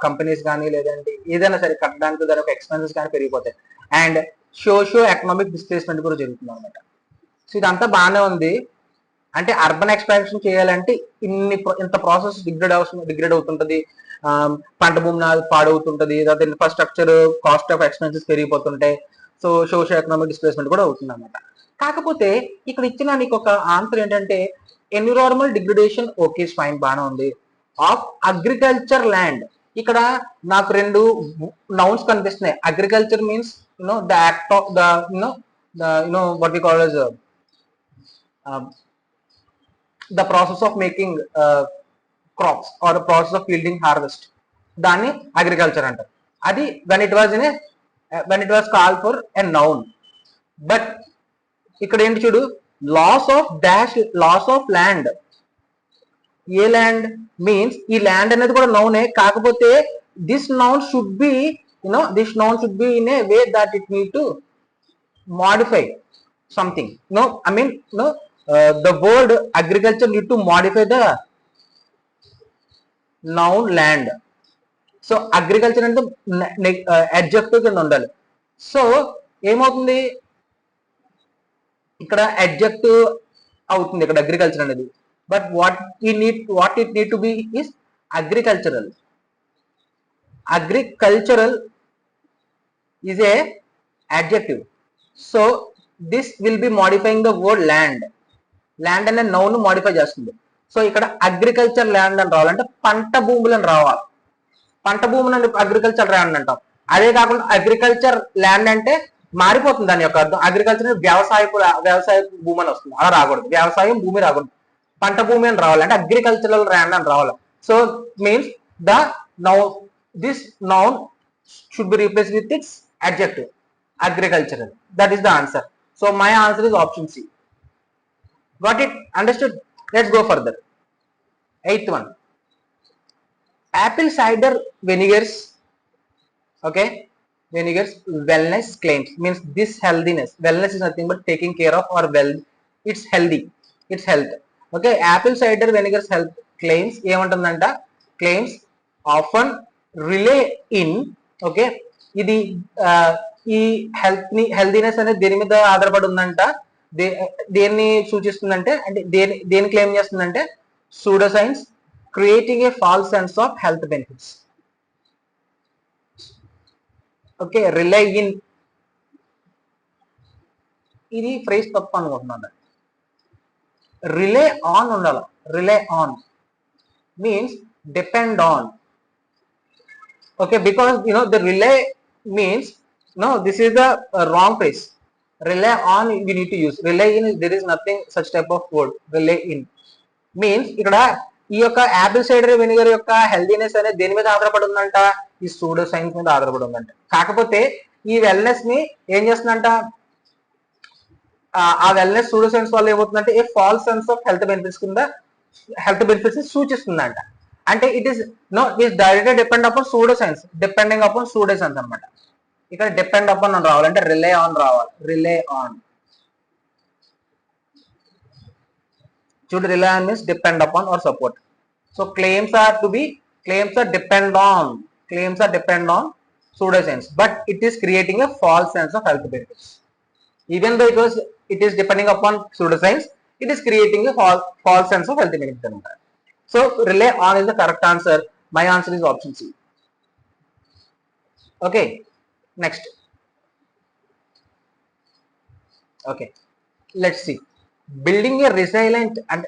కంపెనీస్ కానీ లేదంటే ఏదైనా సరే కట్టడానికి దాని యొక్క ఎక్స్పెన్సెస్ కానీ పెరిగిపోతాయి. అండ్ సోషియో ఎకనామిక్ డిస్ప్లేస్మెంట్ కూడా జరుగుతుంది అనమాట. సో ఇదంతా బాగానే ఉంది. అంటే అర్బన్ ఎక్స్పాన్షన్ చేయాలంటే ఇంత ప్రాసెస్ డిగ్రేడ్ అవుతుంటది, పంట భూమి పాడవుతుంటది, తర్వాత ఇన్ఫ్రాస్ట్రక్చర్ కాస్ట్ ఆఫ్ ఎక్స్పెన్సెస్ పెరిగిపోతుంటాయి. సో సోషియో ఎకనామిక్ డిస్ప్లేస్మెంట్ కూడా అవుతుంది అనమాట. కాకపోతే ఇక్కడ ఇచ్చిన నీకు ఒక ఆన్సర్ ఏంటంటే ఎన్విరాన్మెంటల్ డిగ్రేడేషన్ ఓకే ఫైన్ బాగానే ఉంది. ఆఫ్ అగ్రికల్చర్ ల్యాండ్, ఇక్కడ నాకు రెండు నౌన్స్ కనిపిస్తున్నాయి. Agriculture means the act of the what we call as the process of making crops or the process of yielding harvest, దాన్ని అగ్రికల్చర్ అంటారు. అది when it was called for a noun. But ఇక్కడ ఏంటి చూడు, loss of land. A land means ఈ land అనేది కూడా నౌనే, కాకపోతే this noun should be in a way that it need to modify something. The word agriculture need to modify the noun land. So agriculture అంటే adjective కింద ఉండాలి. So ఏమవుతుంది, ఇక్కడ adjective అవుతుంది ఇక్కడ అగ్రికల్చర్ అనేది. But what it need to B is agricultural. Agricultural is a adjective. So this will be modifying the word land. Land అనే noun modify చేస్తుంది. సో ఇక్కడ అగ్రికల్చర్ ల్యాండ్ అని రావాలంటే పంట భూములను రావాలి. పంట భూములను అగ్రికల్చర్ ల్యాండ్ అంటాం. అదే కాకుండా అగ్రికల్చర్ ల్యాండ్ అంటే మారిపోతుంది దాని యొక్క అర్థం. అగ్రికల్చర్ వ్యవసాయ భూమి అని వస్తుంది, అలా రాకూడదు. వ్యవసాయం భూమి రాకూడదు, పంట భూమి అని రావాలి. అంటే అగ్రికల్చరల్ ల్యాండ్ అని రావాలి. So means this noun should be replaced with its adjective, agricultural. That is the answer. So my answer is option C. Got it? Understood? Let's go further. Eighth one. Apple cider vinegars. Okay, vinegars wellness claims means this healthiness. Wellness is nothing but taking care of or well. It's healthy. It's health. Okay, apple cider vinegars health claims. ఏమంటుందంట, claims often rely in. Okay, ఇది ఈ healthiness అనేది దేని మీద ఆధారపడి ఉందంట, దేన్ని సూచిస్తుందంటే, అంటే దేని క్లెయిమ్ చేస్తుందంటే pseudo science creating a falls sense of health benefits. Okay, rely in, ఇది ఫ్రేజ్ తప్పు అనుకుంటున్నాను. రిలై ఆన్ ఉండాలి. Rely on means depend on. Okay, because the relay means this is the wrong phrase. rely on we need to use. Rely in, there is nothing such type of word. Rely in means ఇక్కడ ఈ యొక్క Apple cider vinegar యొక్క healthiness అనేది దేని మీద ఆధారపడి ఉందంట, ఈ సూడో సైన్స్ మీద ఆధారపడి ఉందంట. కాకపోతే ఈ వెల్నెస్ ని ఏం చేస్తుందంట, ఆ వెల్నెస్ సూడో సైన్స్ వల్ల ఏమవుతుందంటే ఏ falls sense of health benefits కింద హెల్త్ బెనిఫిట్స్ ని సూచిస్తుందంట. అంటే it is directly depend upon pseudo science, depending upon pseudo science అనమాట. ఇక్కడ డిపెండ్ అపాన్ అని రావాలంటే రిలే ఆన్ రావాలి. Relay on, should rely on means depend upon or support. So claims are depend on pseudoscience, but it is creating a false sense of health benefits. Even though it is depending upon pseudoscience, it is creating a false sense of health benefits. So rely on is the correct answer. My answer is option C. Okay, next. Okay, let's see. Building a resilient and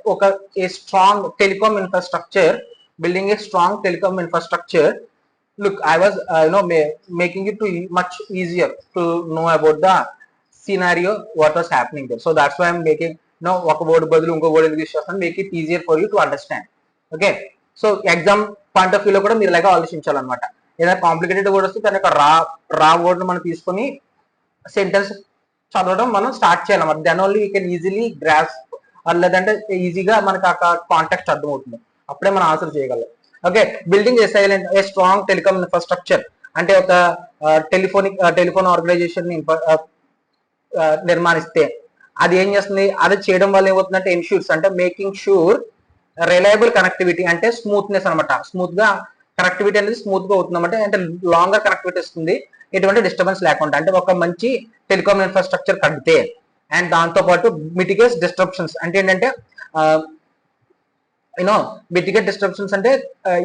a strong telecom infrastructure. Building a strong telecom infrastructure. Look, I was making it much easier to know about the scenario what was happening there. So that's why I'm making ఒక word బదులు ఇంకో word ఎందుకు use చేస్తాను, make it easier for you to understand. Okay, so exam point of వ్యూలో కూడా మీరు ఇలాగా ఆలోచించాలన్నమాట. ఏదైనా కాంప్లికేటెడ్ వర్డ్ వస్తే దాని యొక్క రా వర్డ్ మనం తీసుకొని సెంటెన్స్ చదవడం మనం స్టార్ట్ చేయాలన్నమాట. Then only you can easily grasp, లేదంటే ఈజీగా మనకు ఆ కాంటాక్ట్ అర్థమవుతుంది, అప్పుడే మనం ఆన్సర్ చేయగలం. Okay, building a strong telecom infrastructure అంటే ఒక టెలిఫోన్ ఆర్గనైజేషన్ నిర్మాణిస్తే అది ఏం చేస్తుంది, అది చేయడం వల్ల ఏమవుతుందంటే ఎన్ష్యూర్స్ అంటే మేకింగ్ షూర్ రిలయబుల్ కనెక్టివిటీ అంటే స్మూత్నెస్ అనమాట. స్మూత్ గా కనెక్టివిటీ అనేది స్మూత్ గా అవుతుంది అనమాట. అంటే లాంగర్ కనెక్టివిటీ వస్తుంది ఎటువంటి డిస్టర్బెన్స్ లేకుండా. అంటే ఒక మంచి టెలికామ్ ఇన్ఫ్రాస్ట్రక్చర్ కడితే అండ్ దాంతో పాటు మిటిగేట్ డిస్ట్రప్షన్స్ అంటే ఏంటంటే మిటిగేట్ డిస్ట్రప్షన్స్ అంటే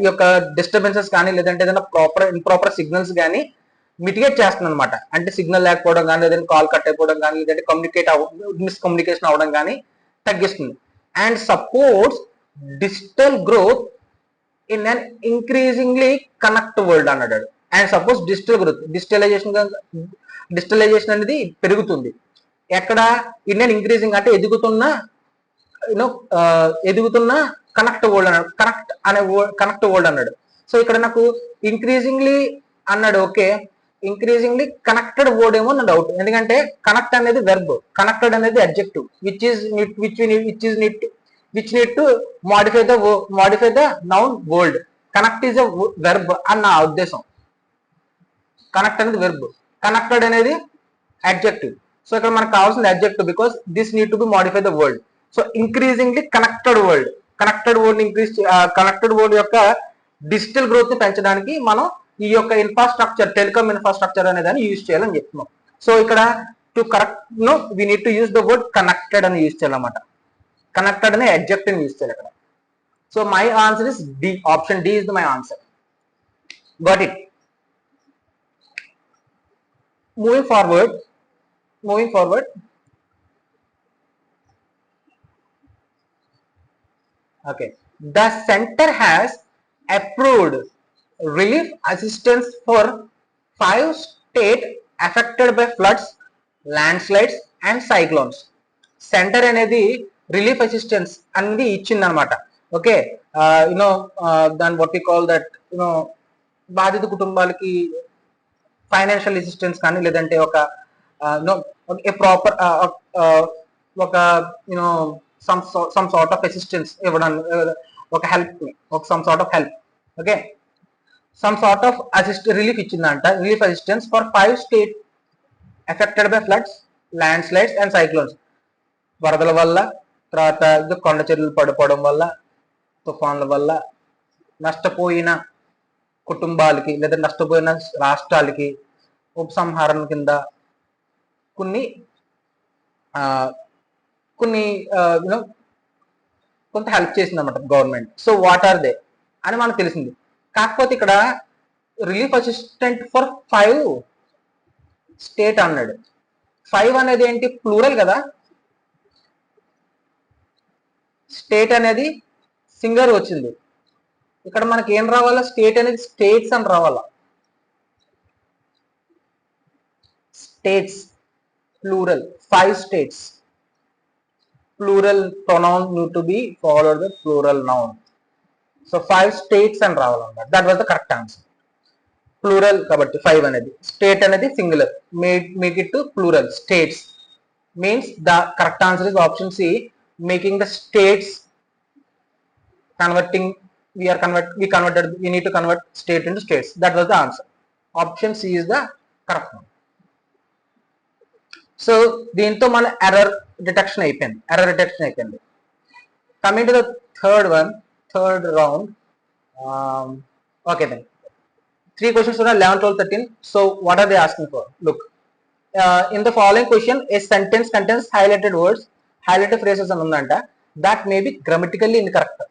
ఈ యొక్క డిస్టర్బెన్సెస్ కానీ లేదంటే ఏదైనా ఇంప్రాపర్ సిగ్నల్స్ కానీ మిటిగేట్ చేస్తుంది అనమాట. అంటే సిగ్నల్ లేకపోవడం కానీ లేదంటే కాల్ కట్ అయిపోవడం కానీ లేదంటే మిస్కమ్యూనికేషన్ అవ్వడం కానీ తగ్గిస్తుంది. And supports digital growth in an increasingly connect world అన్నాడు. And suppose digital growth digitalization అనేది పెరుగుతుంది ఎక్కడ, ఇన్ అన్ ఇంక్రీజింగ్ అంటే ఎదుగుతున్న కనెక్ట్ వరల్డ్ అన్నాడు. కనెక్ట్ వరల్డ్ అన్నాడు. సో ఇక్కడ నాకు ఇంక్రీజింగ్లీ అన్నాడు. ఓకే, ఇంక్రీజింగ్లీ కనెక్టెడ్ వర్డ్ ఏమో నా డౌట్, ఎందుకంటే కనెక్ట్ అనేది వెర్బ్, కనెక్టెడ్ అనేది adjective which need to modify the noun word. Connect is a verb అని నా ఉద్దేశం. కనెక్ట్ అనేది వెర్బ్, కనెక్టెడ్ అనేది అడ్జెక్టివ్. సో ఇక్కడ మనకు కావాల్సింది adjective because this need to B modify the word. So increasingly connected word యొక్క డిజిటల్ గ్రోత్ ని పెంచడానికి మనం ఈ యొక్క ఇన్ఫ్రాస్ట్రక్చర్ టెలికామ్ ఇన్ఫ్రాస్ట్రక్చర్ అనే దాన్ని యూజ్ చేయాలని చెప్తున్నాం. సో ఇక్కడ to correct we need to use the word connected అని యూజ్ చేయాలన్నమాట. కనెక్టెడ్ అనే అడ్జెక్టివ్ యూజ్ చేయాలి ఇక్కడ. So my answer is D, option D is my answer. Got it. Moving forward, okay, the center has approved relief assistance for 5 states affected by floods, landslides and cyclones. Center అనేది relief assistance అనేది ఇచ్చింది అనమాట. Okay, దాని what we call that బాధిత కుటుంబాలకి financial assistance కానీ లేదంటే ఒక ప్రాపర్ ఒక సమ్ సార్ట్ ఆఫ్ అసిస్టెన్స్ ఇవ్వడానికి, ఒక help some sort of help. Okay, some sort of relief ఇచ్చిందంట. Relief assistance for 5 state affected by floods, landslides and cyclones. వరదల వల్ల, తర్వాత కొండ చర్యలు పడిపోవడం వల్ల, తుఫాన్ల వల్ల నష్టపోయిన కుటుంబాలకి లేదా నష్టపోయిన రాష్ట్రాలకి ఉపసంహారం కింద కొన్ని కొంత హెల్ప్ చేసింది అన్నమాట government. So what are they అని మనకు తెలిసింది. కాకపోతే ఇక్కడ రిలీఫ్ అసిస్టెంట్ ఫర్ 5 స్టేట్ అన్నాడు. 5 అనేది ఏంటి, ప్లూరల్ కదా. స్టేట్ అనేది సింగర్ వచ్చింది. ఇక్కడ మనకి ఏం రావాలా, స్టేట్ అనేది స్టేట్స్ అని రావాలా. States plural 5 states. Plural pronoun need to be followed with plural noun. So 5 states and రావాలన్నమాట. That was the correct answer. Plural కాబట్టి 5 అనేది, state అనేది singular, make it to plural states means the correct answer is option C, making the states converting. We need to convert state into states. That was the answer. Option C is the correct one. So దీంతో మన error detection అయిపోయింది. Coming to the third round. Okay then 3 questions ఉన్నాయి, 11, 12, 13. So what are they asking for? Look, in the following question a sentence contains highlighted words, highlighted phrases అని ఉందంట. That may be grammatically incorrect.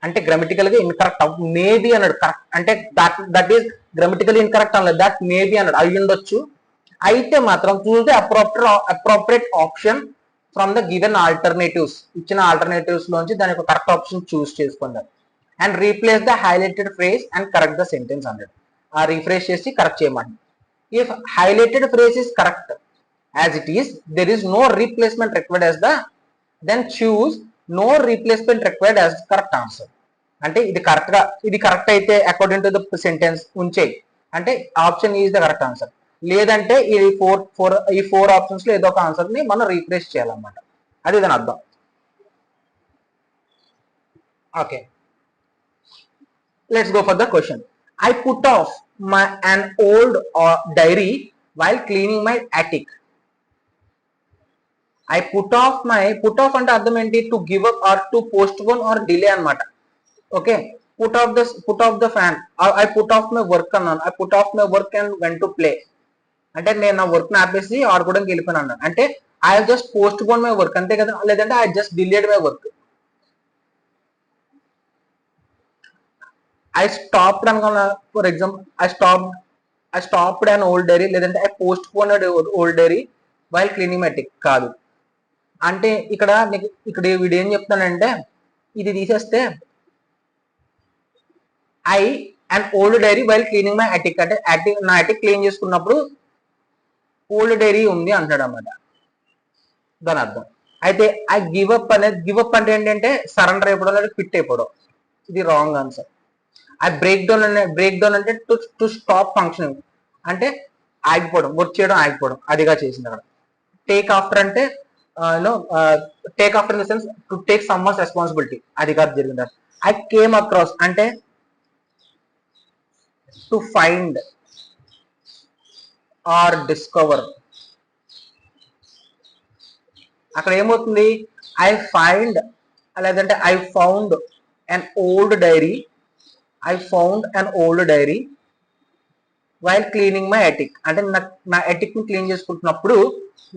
అంటే grammatical గా incorrect maybe అన్నాడు. Correct అంటే that is grammatically incorrect అన్నది, that maybe అన్నాడు, అయి ఉండొచ్చు. అయితే మాత్రం choose the appropriate option from the given alternatives. ఇచ్చిన ఆల్టర్నేటివ్స్ లోంచి దాని యొక్క కరెక్ట్ ఆప్షన్ చూస్ చేసుకున్నారు. And replace the highlighted phrase and correct the sentence అన్నాడు. ఆ రీఫ్రెష్ చేసి కరెక్ట్ చేయమని. If highlighted phrase is correct as it is, there is no replacement required as the, then choose no replacement required as correct answer. అంటే ఇది correct అయితే according to the sentence ఉంచేయి అంటే option is the correct answer. లేదంటే ఈ four options లో ఏదో ఒక ఆన్సర్ ని మనం రీప్లేస్ చేయాలన్నమాట. అది దాని అర్థం. Okay, let's go for the question. I put off an old diary while cleaning my attic. I put off అంటే అర్థం ఏంటి? To give up or to postpone or delay అన్నమాట. Okay, put off the fan. I put off my work అన్నాను. I put off my work and went to play. అంటే నేను నా work ని ఆపేసి ఆడుకోవడానికి వెళ్ళిపోయాను అన్నాను. అంటే I just postpone my work అంతే కదా. లేదంటే I just delayed my work. I stopped అనుకున్నా. For example I stopped an old diary, లేదంటే I postponed old diary while cleaning my attic కాదు. అంటే ఇక్కడ వీడు ఏం చెప్తానంటే ఇది తీసేస్తే I and old diary while cleaning my attic అంటే నా అటిక్ క్లీన్ చేసుకున్నప్పుడు ఓల్డ్ డైరీ ఉంది అంటాడు అన్నమాట. దాని అర్థం. అయితే ఐ గివ్ అప్ అంటే ఏంటంటే సరెండర్ అయిపోవడం లేదా క్విట్ అయిపోవడం. ఇది wrong answer. I break down అంటే టు స్టాప్ ఫంక్షనింగ్ అంటే ఆగిపోవడం, వర్క్ చేయడం ఆగిపోవడం, అదిగా చేసింది అక్కడ. టేక్ ఆఫ్టర్ అంటే take after in the sense to take someone's responsibility, అది కాదు జరిగింది. ఐ కేమ్ అక్రాస్ అంటే టు ఫైండ్ ఆర్ డిస్కవర్. అక్కడ ఏమవుతుంది? ఐ ఫైండ్ లేదంటే I found an old diary while cleaning my attic అంటే నా అటిక్ ని క్లీన్ చేసుకుంటున్నప్పుడు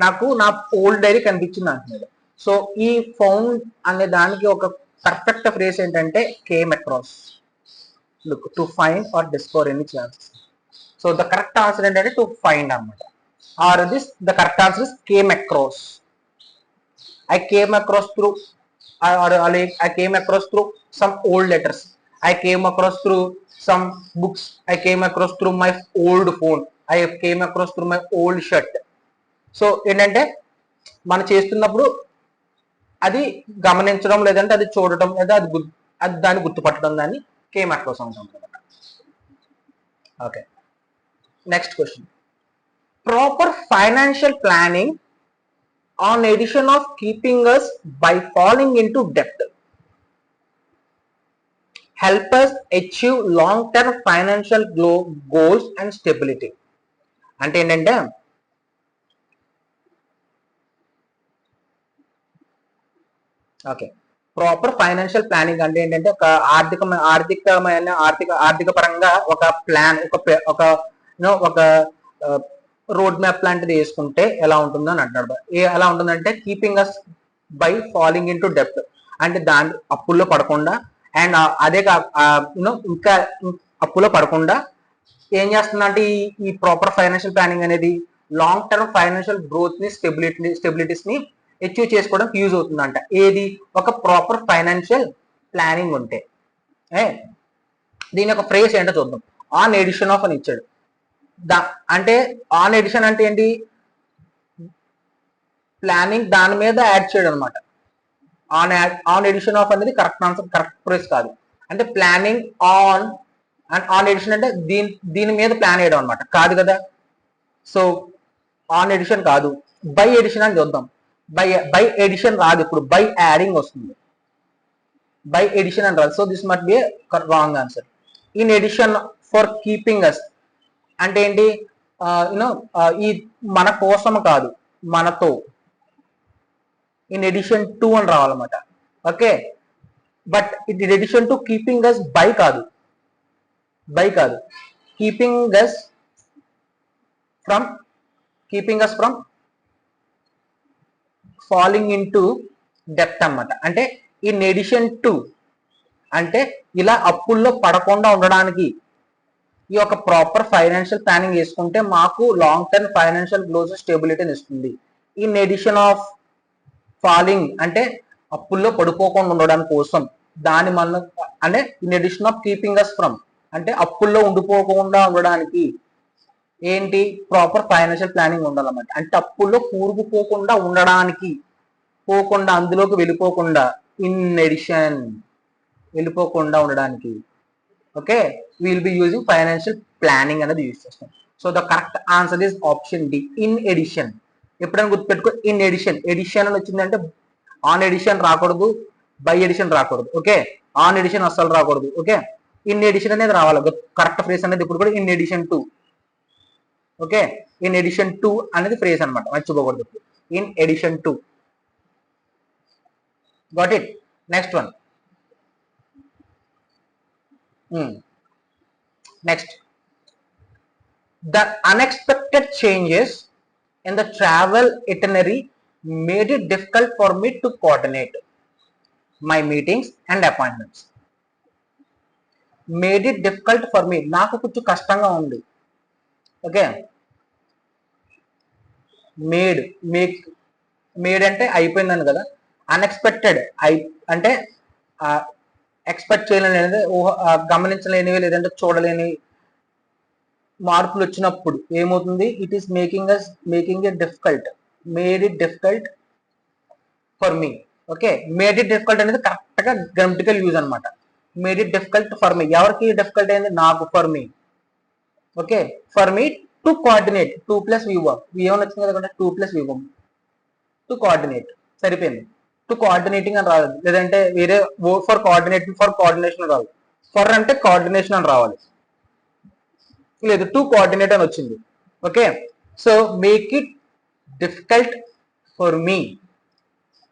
నాకు నా ఓల్డ్ డైరీ కనిపించింది అంటున్నాడు. సో ఈ ఫౌండ్ అనే దానికి ఒక పర్ఫెక్ట్ ఫ్రేజ్ ఏంటంటే came across. Look, to find or discover any chances. So the correct answer ఏంటంటే టు ఫైండ్ అన్నమాట. Or the correct answer is came across. I came across through some old letters. I came across through some books. I came across through my old phone. I came across through my old shirt. So ఏంటంటే మనం చేస్తున్నప్పుడు అది గమనించడం, లేదంటే అది చూడటం, లేదా అది దాన్ని గుర్తుపట్టడం, దాన్ని కేమ్ అక్రాస్ అంటాం. Okay, next question. Proper financial planning on addition of keeping us by falling into debt help us achieve long term financial goals and stability. అంటే ఏంటంటే ఓకే, ప్రాపర్ ఫైనాన్షియల్ ప్లానింగ్ అంటే ఏంటంటే ఒక ఆర్థిక పరంగా ఒక ప్లాన్, ఒక రోడ్ మ్యాప్ లాంటిది వేసుకుంటే ఎలా ఉంటుందో అని అంటున్నాడు. ఎలా ఉంటుందంటే keeping us by falling into depth అంటే దాని అప్పుల్లో పడకుండా, అండ్ అదే ఇంకా అప్పుల్లో పడకుండా ఏం చేస్తుందంటే ఈ ప్రాపర్ ఫైనాన్షియల్ ప్లానింగ్ అనేది లాంగ్ టర్మ్ ఫైనాన్షియల్ గ్రోత్ ని స్టెబిలిటీస్ ని అచీవ్ చేసుకోవడానికి యూజ్ అవుతుందంట. ఏది? ఒక ప్రాపర్ ఫైనాన్షియల్ ప్లానింగ్ ఉంటే. దీని యొక్క ఫ్రేజ్ ఏంటో చూద్దాం. ఆన్ ఎడిషన్ ఆఫ్ అని ఇచ్చాడు. అంటే ఆన్ ఎడిషన్ అంటే ఏంటి? ప్లానింగ్ దాని మీద యాడ్ చేయడం అనమాట. ఆన్ ఎడిషన్ ఆఫ్ అనేది కరెక్ట్ ఆన్సర్, కరెక్ట్ ప్రైస్ కాదు. అంటే planning on and on addition అంటే దీని మీద ప్లాన్ చేయడం అనమాట, కాదు కదా. సో ఆన్ ఎడిషన్ కాదు, బై ఎడిషన్ అని చూద్దాం. బై ఎడిషన్ రాదు, ఇప్పుడు బై యాడింగ్ వస్తుంది, బై ఎడిషన్ అని రాదు. So this must be wrong answer. In addition for keeping us అంటే ఏంటి, యూనో ఈ మన కోసం కాదు, మనతో. ఇన్ ఎడిషన్ టు అని రావాలన్నమాట. Okay, but in addition to keeping us by కాదు, బై కాదు. Keeping us from falling into depth అన్నమాట. అంటే ఇన్ ఎడిషన్ టు అంటే ఇలా అప్పుల్లో పడకుండా ఉండడానికి ఈ యొక్క ప్రాపర్ ఫైనాన్షియల్ ప్లానింగ్ చేసుకుంటే మాకు లాంగ్ టర్మ్ ఫైనాన్షియల్ గ్రోత్ స్టెబిలిటీని ఇస్తుంది. ఇన్ ఎడిషన్ ఆఫ్ ఫాలింగ్ అంటే అప్పుల్లో పడిపోకుండా ఉండడానికి కోసం దాని మన అంటే in addition of keeping us from అంటే అప్పుల్లో ఉండిపోకుండా ఉండడానికి ఏంటి, ప్రాపర్ ఫైనాన్షియల్ ప్లానింగ్ ఉండాలన్నమాట. అంటే అప్పుల్లో కూరుకుపోకుండా ఉండడానికి, పోకుండా అందులోకి వెళ్ళిపోకుండా, ఇన్ ఎడిషన్ వెళ్ళిపోకుండా ఉండడానికి. Okay, will be using financial planning అనేది యూజ్ చేస్తాం. So the correct answer is option D, in addition. ఎప్పుడైనా గుర్తుపెట్టుకో, ఇన్ ఎడిషన్. ఎడిషన్ అని వచ్చిందంటే ఆన్ ఎడిషన్ రాకూడదు, బై ఎడిషన్ రాకూడదు. ఓకే, ఆన్ ఎడిషన్ అస్సలు రాకూడదు. ఓకే, ఇన్ ఎడిషన్ అనేది రావాలి. కరెక్ట్ ఫ్రేజ్ అనేది ఇప్పుడు కూడా in addition to. Okay, in addition to అనేది ఫ్రేజ్ అనమాట, మర్చిపోకూడదు. In addition to. Got it. Next one. Next, the unexpected changes in the travel itinerary made it difficult for me to coordinate my meetings and appointments. Made it difficult for me, నాకు కొంచెం కష్టంగా ఉంది. Okay, made అంటే అయిపోయిందని కదా. Unexpected అంటే expect చేయలేని, గమనించలేనివి లేదంటే చూడలేని మార్పులు వచ్చినప్పుడు ఏమవుతుంది, it is making it difficult. Made it difficult for me. Okay, made it difficult అనేది కరెక్ట్ గా గ్రామటికల్ యూజ్ అనమాట. మేడ్ ఇట్ డిఫికల్ట్ ఫర్ మీ, ఎవరికి డిఫికల్ట్ అయింది, నాకు, for me. Okay, for me to coordinate, 2 + V1 V1 వచ్చింది కదా, 2 + V1 to coordinate సరిపోయింది. To coordinating అని రాదు, లేదంటే వేరే ఫర్ కోఆర్డినేషన్ రాదు. ఫర్ అంటే కోఆర్డినేషన్ అని రావాలి, లేదు టు కోఆర్డినేట్ అని వచ్చింది. Okay, so make it difficult for me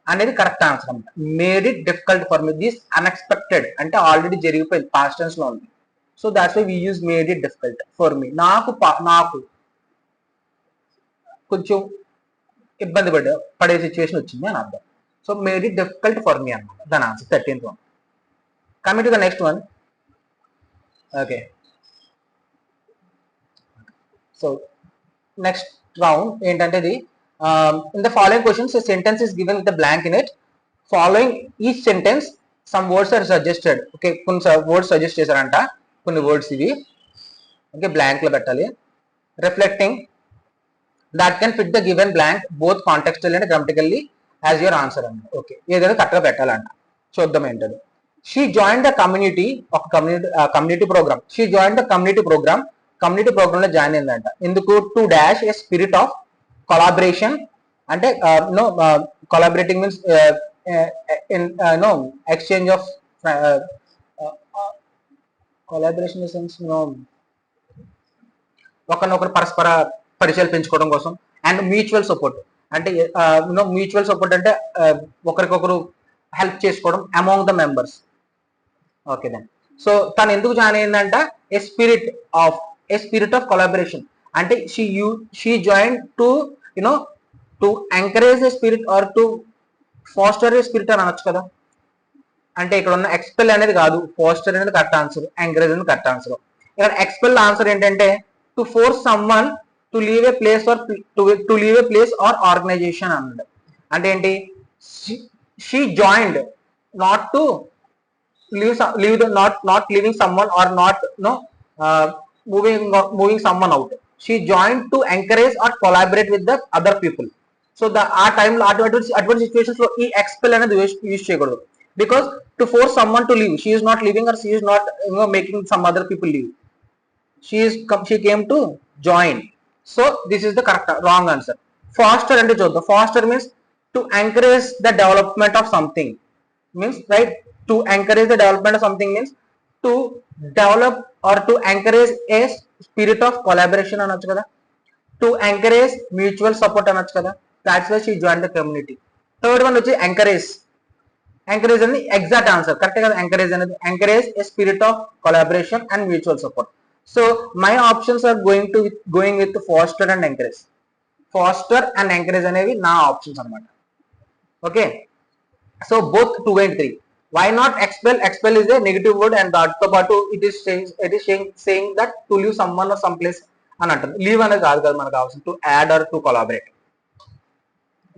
అనేది కరెక్ట్ ఆన్సర్ అనమాట. Made it difficult for me. This unexpected అంటే ఆల్రెడీ జరిగిపోయింది, పాస్ట్ టెన్స్ లో ఉంది. So that's why we use made it difficult for me. నాకు కొంచెం ఇబ్బంది పడే సిచ్యువేషన్ వచ్చింది అని అర్థం. So made it difficult for me అన్నమాట దాని answer, 13th one. Coming to the next one. Okay, so next round ఏంటంటే ఇది, in the following questions sentence is given with the blank in it. Following each sentence some words are suggested. Okay, కొన్ని words suggest చేశారంట, కొన్ని words ఇవి. Okay, blank లో పెట్టాలి. Reflecting that can fit the given blank both contextually and grammatically as your answer అండి. Okay, ఏదైనా కరెక్ట్గా పెట్టాలంట. చూద్దాం ఏంటది. షీ జాయిన్ ద కమ్యూనిటీ, ఒక community program. She join the community program లో జాయిన్ అయిందంట. ఎందుకు, to dash a spirit of collaboration. అంటే collaborating means exchange of collaboration sense ఒకరినొకరు పరస్పర పరిచయాలు పెంచుకోవడం కోసం. అండ్ మ్యూచువల్ సపోర్ట్ అంటే మ్యూచువల్ సపోర్ట్ అంటే ఒకరికొకరు హెల్ప్ చేసుకోవడం among the members. Okay then. So తను ఎందుకు జాయిన్ అయిందంట, ఏ స్పిరిట్ ఆఫ్ కొలాబరేషన్. అంటే she join to to encourage a spirit or to foster a spirit అని అనొచ్చు కదా. అంటే ఇక్కడ ఉన్న ఎక్స్పెల్ అనేది కాదు, ఫాస్టర్ అనేది కరెక్ట్ ఆన్సర్, ఎంకరేజ్ అనేది కరెక్ట్ ఆన్సర్. ఇక్కడ ఎక్స్పెల్ ఆన్సర్ ఏంటంటే to force someone to leave a place or to leave a place or organization అన్నది. అంటే ఏంటి, she joined not to not leaving someone or not moving someone out. She joined to encourage or collaborate with the other people. So ఆ టైంలో అటువంటి situations లో ఈ expel అనేది use చేయకూడదు. Because to force someone to leave, she is not living or she is not making some other people leave, she came to join. So this is the correct wrong answer. Foster ante చూద్దాం. Foster means to encourage the development of something, means right, to encourage the development of something means to develop or to encourage a spirit of collaboration అనొచ్చు కదా, to encourage mutual support అనొచ్చు కదా. That's why she joined the community. Third one వచ్చి encourage. Encourage అనేది exact answer, correct కదా. Encourage అనేది encourage a spirit of collaboration and mutual support. So my options are going with foster and encourage. Foster and encourage అనేవి నా options అన్నమాట. Okay, so both 2 and 3. Why not expel? Expel is a negative word and దాంతో పాటు it is saying that to leave someone or some place అని అంటారు. Leave అనేది కాదు కదా మనకు కావాల్సిన, to add or to collaborate.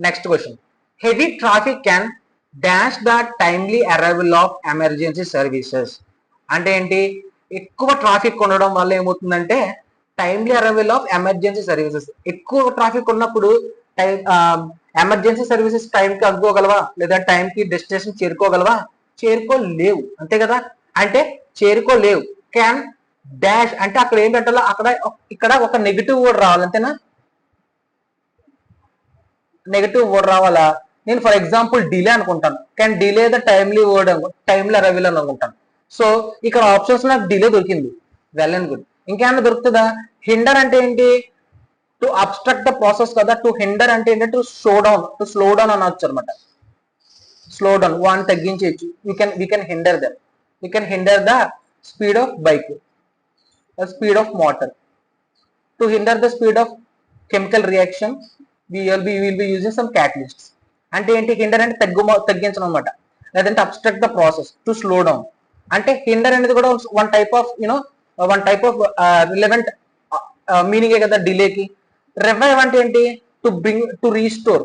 Next question, heavy traffic can dash the timely arrival of emergency services. అంటే ఏంటి, ఎక్కువ ట్రాఫిక్ ఉండడం వల్ల ఏమవుతుందంటే timely arrival of emergency services. ఎక్కువ ట్రాఫిక్ ఉన్నప్పుడు ఎమర్జెన్సీ సర్వీసెస్ టైంకి అందుకోగలవా, లేదా టైంకి డెస్టినేషన్ చేరుకోగలవా? చేరుకోలేవు, అంతే కదా. అంటే చేరుకోలేవు. క్యాన్ డాష్ అంటే అక్కడ ఏం పెట్టాలో ఇక్కడ ఒక నెగిటివ్ వర్డ్ రావాలి, అంతేనా. నెగిటివ్ వర్డ్ రావాలా? నేను ఫర్ ఎగ్జాంపుల్ డిలే అనుకుంటాను, can delay the timely word timely arrival అని అనుకుంటాను. సో ఇక్కడ ఆప్షన్స్ నాకు డిలే దొరికింది, వెల్ అండ్ గుడ్. ఇంకేమైనా దొరుకుతుందా? హిండర్ అంటే ఏంటి, టు అబ్స్ట్రక్ట్ ద ప్రాసెస్ కదా. టు హిండర్ అంటే ఏంటంటే టు స్లో డౌన్ అనొచ్చు అనమాట. స్లో డౌన్, వన్ తగ్గించవచ్చు. we can hinder them, we can hinder the speed of bike, the speed of motor. To hinder the speed of chemical reaction we will be using some catalysts. అంటే ఏంటి, hinder అంటే తగ్గించడం అనమాట, లేదంటే obstruct the process, to slow down. అంటే hinder అనేది కూడా one type of relevant మీనింగే కదా డిలేకి. రివైవ్ అంటే ఏంటి, to restore.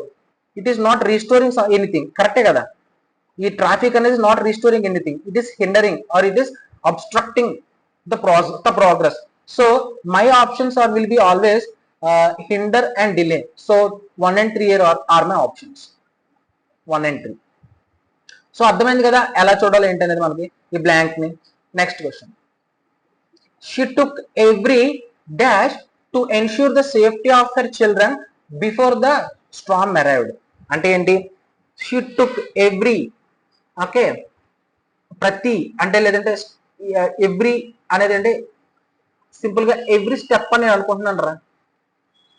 It is not restoring anything, కరెక్టే కదా. ఈ ట్రాఫిక్ అనేది not restoring anything, it is hindering or it is obstructing the progress. So my options will be always hinder and delay. So 1 and 3 are my options, 1 and 3. So అర్థమైంది కదా ఎలా చూడాలి ఏంటి అనేది మనకి ఈ బ్లాంక్ ని. Next question, she took every dash to ensure the safety of her children before the Storm arrived. అంటే ఏంటి, షీ టుక్ ఎవ్రీ, ఓకే, ప్రతి అంటే లేదంటే ఎవ్రీ అనేది అంటే సింపుల్ గా ఎవ్రీ స్టెప్ అని నేను అనుకుంటున్నాను రా.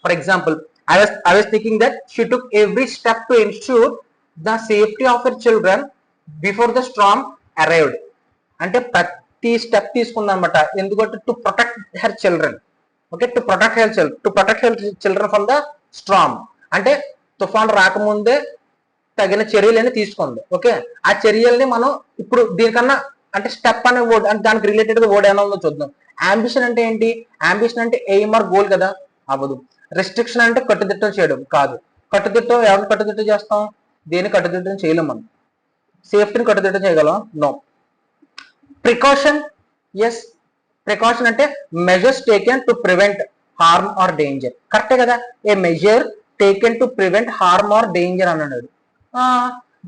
For example I was thinking that she took every step to ensure the safety of her children before the storm arrived. అంటే ప్రతి స్టెప్ తీసుకుందనమాట, ఎందుకంటే to protect her children. Okay, to protect her children from the storm. అంటే తుఫాన్ రాకముందే తగిన చర్యలని తీసుకుంది. ఓకే, ఆ చర్యల్ని మనం ఇప్పుడు దీనికన్నా అంటే స్టెప్ అనే వర్డ్ అంటే దానికి రిలేటెడ్ వర్డ్ ఏమైనా ఉందో చూద్దాం. అంబిషన్ అంటే ఏంటి, అంబిషన్ అంటే ఎయిమ్ ఆర్ గోల్ కదా, అవ్వదు. రెస్ట్రిక్షన్ అంటే కట్టుదిట్టం చేయడం కాదు. కట్టుదిట్టం ఎవరిని కట్టుదిట్టం చేస్తాం, దేన్ని కట్టుదిట్టం చేయలేం మనం. సేఫ్టీని కట్టుదిట్టం చేయగలం, నో. ప్రికాషన్, ఎస్, ప్రికాషన్ అంటే measures taken to prevent harm or danger, కరెక్టే కదా. A measure taken to prevent harm or danger అని అన్నాడు.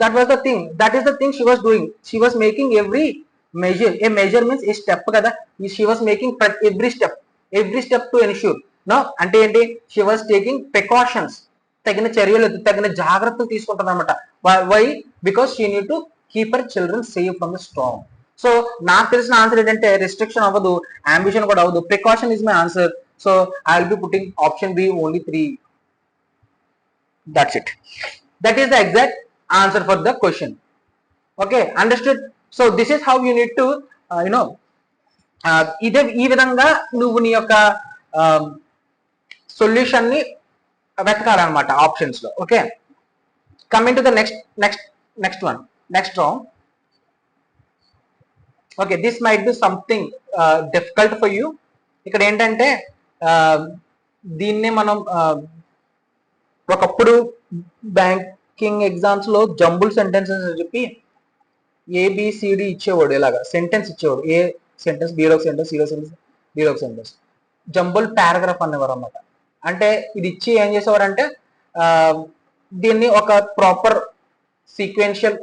That was the thing, that is the thing she was doing. She was making every measure. A measure means a step కదా. She was making every step to ensure. No అంటే ఏంటి, she was taking precautions, తగిన చర్యలు తగిన జాగ్రత్తలు తీసుకుంటుంది అనమాట. Why, because she need to keep her children safe from the storm. So నాకు తెలిసిన ఆన్సర్ ఏంటంటే రెస్ట్రిక్షన్ అవ్వదు, అంబిషన్ కూడా అవ్వదు, precaution is my answer. So I will be putting option B only 3. That's it. That is the exact answer for the question. Okay, understood. So this is how you need to ఈ విధంగా నువ్వు నీ యొక్క solution ని వెతకాలన్నమాట options లో. Okay, coming to the next round. Okay, this might be something difficult for you. ఇక్కడ ఏంటంటే దీన్నే మనం ఒకప్పుడు బ్యాంకింగ్ ఎగ్జామ్స్ లో జంబుల్ సెంటెన్సెస్ అని చెప్పి ఏబిసిడి ఇచ్చేవాడు, ఇలాగా సెంటెన్స్ ఇచ్చేవాడు. ఏ సెంటెన్స్, బీలో సెంటెన్స్, సిలో సెంటెన్స్, బీలో సెంటెన్స్, జంబుల్ పారాగ్రాఫ్ అనేవారు అన్నమాట. అంటే ఇది ఇచ్చి ఏం చేసేవారంటే దీన్ని ఒక ప్రాపర్ సీక్వెన్షియల్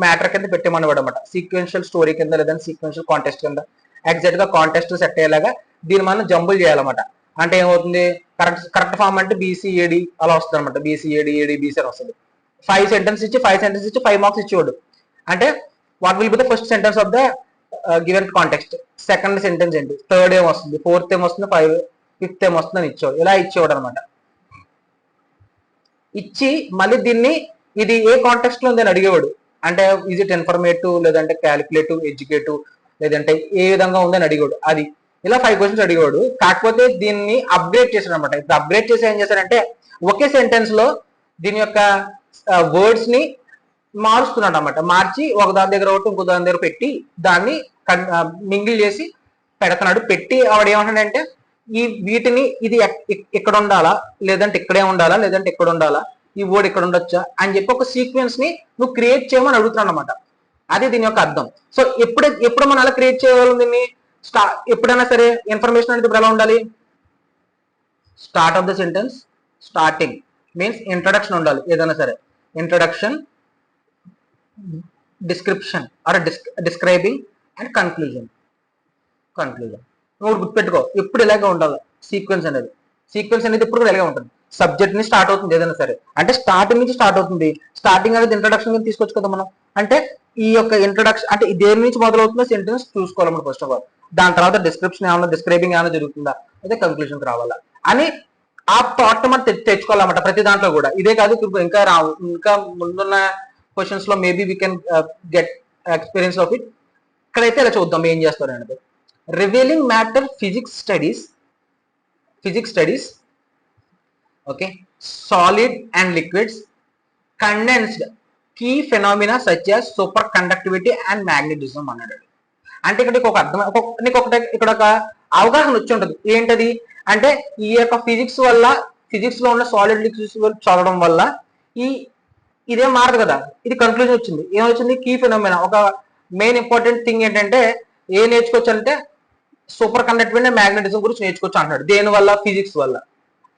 మ్యాటర్ కింద పెట్టేమన్నవాడు అనమాట. సీక్వెన్షియల్ స్టోరీ కింద లేదంటే సీక్వెన్షియల్ కాంటెస్ట్ కింద ఎగ్జాక్ట్ గా కాంటెస్ట్ సెట్ అయ్యేలాగా దీన్ని మనం జంబుల్ చేయాలన్నమాట. అంటే ఏమవుతుంది, కరెక్ట్ ఫామ్ అంటే బీసీఏడి అలా వస్తుంది అనమాట. బీసీఏడి ఏడి బీసీ అని వస్తుంది. 5 సెంటెన్స్ ఇచ్చి 5 మార్క్స్ ఇచ్చేవాడు. అంటే what will be the first sentence of the given context, second sentence ఏంటి, థర్డ్ ఏం వస్తుంది, ఫోర్త్ ఏం వస్తుంది, ఫిఫ్త్ ఏం వస్తుంది అని ఇచ్చేవాడు. ఇలా ఇచ్చేవాడు అనమాట. ఇచ్చి మళ్ళీ దీన్ని ఇది ఏ కాంటెక్స్ట్ లో ఉంది అని అడిగేవాడు. అంటే ఈజ్ ఇట్ ఇన్ఫర్మేటివ్, లేదంటే క్యాలిక్యులేటివ్, ఎడ్యుకేటివ్, లేదంటే ఏ విధంగా ఉందని అడిగేవాడు. అది ఇలా 5 క్వశ్చన్స్ అడిగేవాడు. కాకపోతే దీన్ని అప్గ్రేడ్ చేశాడు అనమాట. ఇప్పుడు అప్గ్రేడ్ చేసి ఏం చేశారంటే ఒకే సెంటెన్స్ లో దీని యొక్క వర్డ్స్ ని మారుస్తున్నాడు అనమాట. మార్చి ఒక దాని దగ్గర ఒకటి ఇంకో దాని దగ్గర పెట్టి దాన్ని మింగిల్ చేసి పెడుతున్నాడు. పెట్టి ఆవిడ ఏమంటాడంటే వీటిని ఇది ఇక్కడ ఉండాలా, లేదంటే ఇక్కడే ఉండాలా, లేదంటే ఇక్కడ ఉండాలా, ఈ వర్డ్ ఇక్కడ ఉండొచ్చా అని చెప్పి ఒక సీక్వెన్స్ ని నువ్వు క్రియేట్ చేయమని అడుగుతున్నాడు అనమాట. అది దీని యొక్క అర్థం. సో ఎప్పుడు మనం అలా క్రియేట్ చేయగలం దీన్ని, ఎప్పుడైనా సరే ఇన్ఫర్మేషన్ అనేది ఇప్పుడు ఎలా ఉండాలి, start of the sentence, starting means introduction ఉండాలి. ఏదైనా సరే introduction, description or describing and conclusion. నువ్వు గుర్తుపెట్టుకో, ఎప్పుడు ఇలాగే ఉండాలి సీక్వెన్స్ అనేది. సీక్వెన్స్ అనేది ఎప్పుడు కూడా ఇలాగే ఉంటుంది. సబ్జెక్ట్ నుంచి స్టార్ట్ అవుతుంది ఏదైనా సరే, అంటే స్టార్టింగ్ నుంచి స్టార్ట్ అవుతుంది. స్టార్టింగ్ అనేది ఇంట్రడక్షన్ కింద తీసుకోవచ్చు కదా మనం. అంటే ఈ యొక్క ఇంట్రడక్షన్ అంటే దేని నుంచి మొదలవుతుందో సెంటెన్స్ చూసుకోవాలి ఫస్ట్ ఆఫ్ ఆల్. దాని తర్వాత డిస్క్రిప్షన్ ఏమైనా, డిస్క్రైబింగ్ ఏమైనా జరుగుతుందా, అయితే కన్క్లూజన్కి రావాలా అని ఆ థాట్ మనం తెచ్చుకోవాలన్నమాట ప్రతి దాంట్లో కూడా. ఇదే కాదు ఇంకా ఇంకా ముందున్న క్వశ్చన్స్ లో maybe we can get experience of it. ఇక్కడైతే ఇలా చూద్దాం ఏం చేస్తారు అనేది. Revealing matter physics studies okay, solid and liquids, condensed key phenomena such as superconductivity and magnetism అన్నాడు. అంటే ఇక్కడ ఒక అర్థం, నీకు ఇక్కడ ఒక అవగాహన వచ్చి ఉంటుంది. ఏంటది అంటే ఈ యొక్క ఫిజిక్స్ లో ఉన్న సాలిడ్ లిక్విడ్స్ చదవడం వల్ల ఇదేం మారదు కదా, ఇది కన్క్లూజన్ వచ్చింది. ఏమొచ్చింది, కీ ఫెనామినా. ఒక మెయిన్ ఇంపార్టెంట్ థింగ్ ఏంటంటే నేర్చుకోవచ్చు అంటే సూపర్ కండక్టివిటీ అండ్ మ్యాగ్నెటిజం గురించి నేర్చుకోవచ్చు అంటున్నాడు. దేని వల్ల, ఫిజిక్స్ వల్ల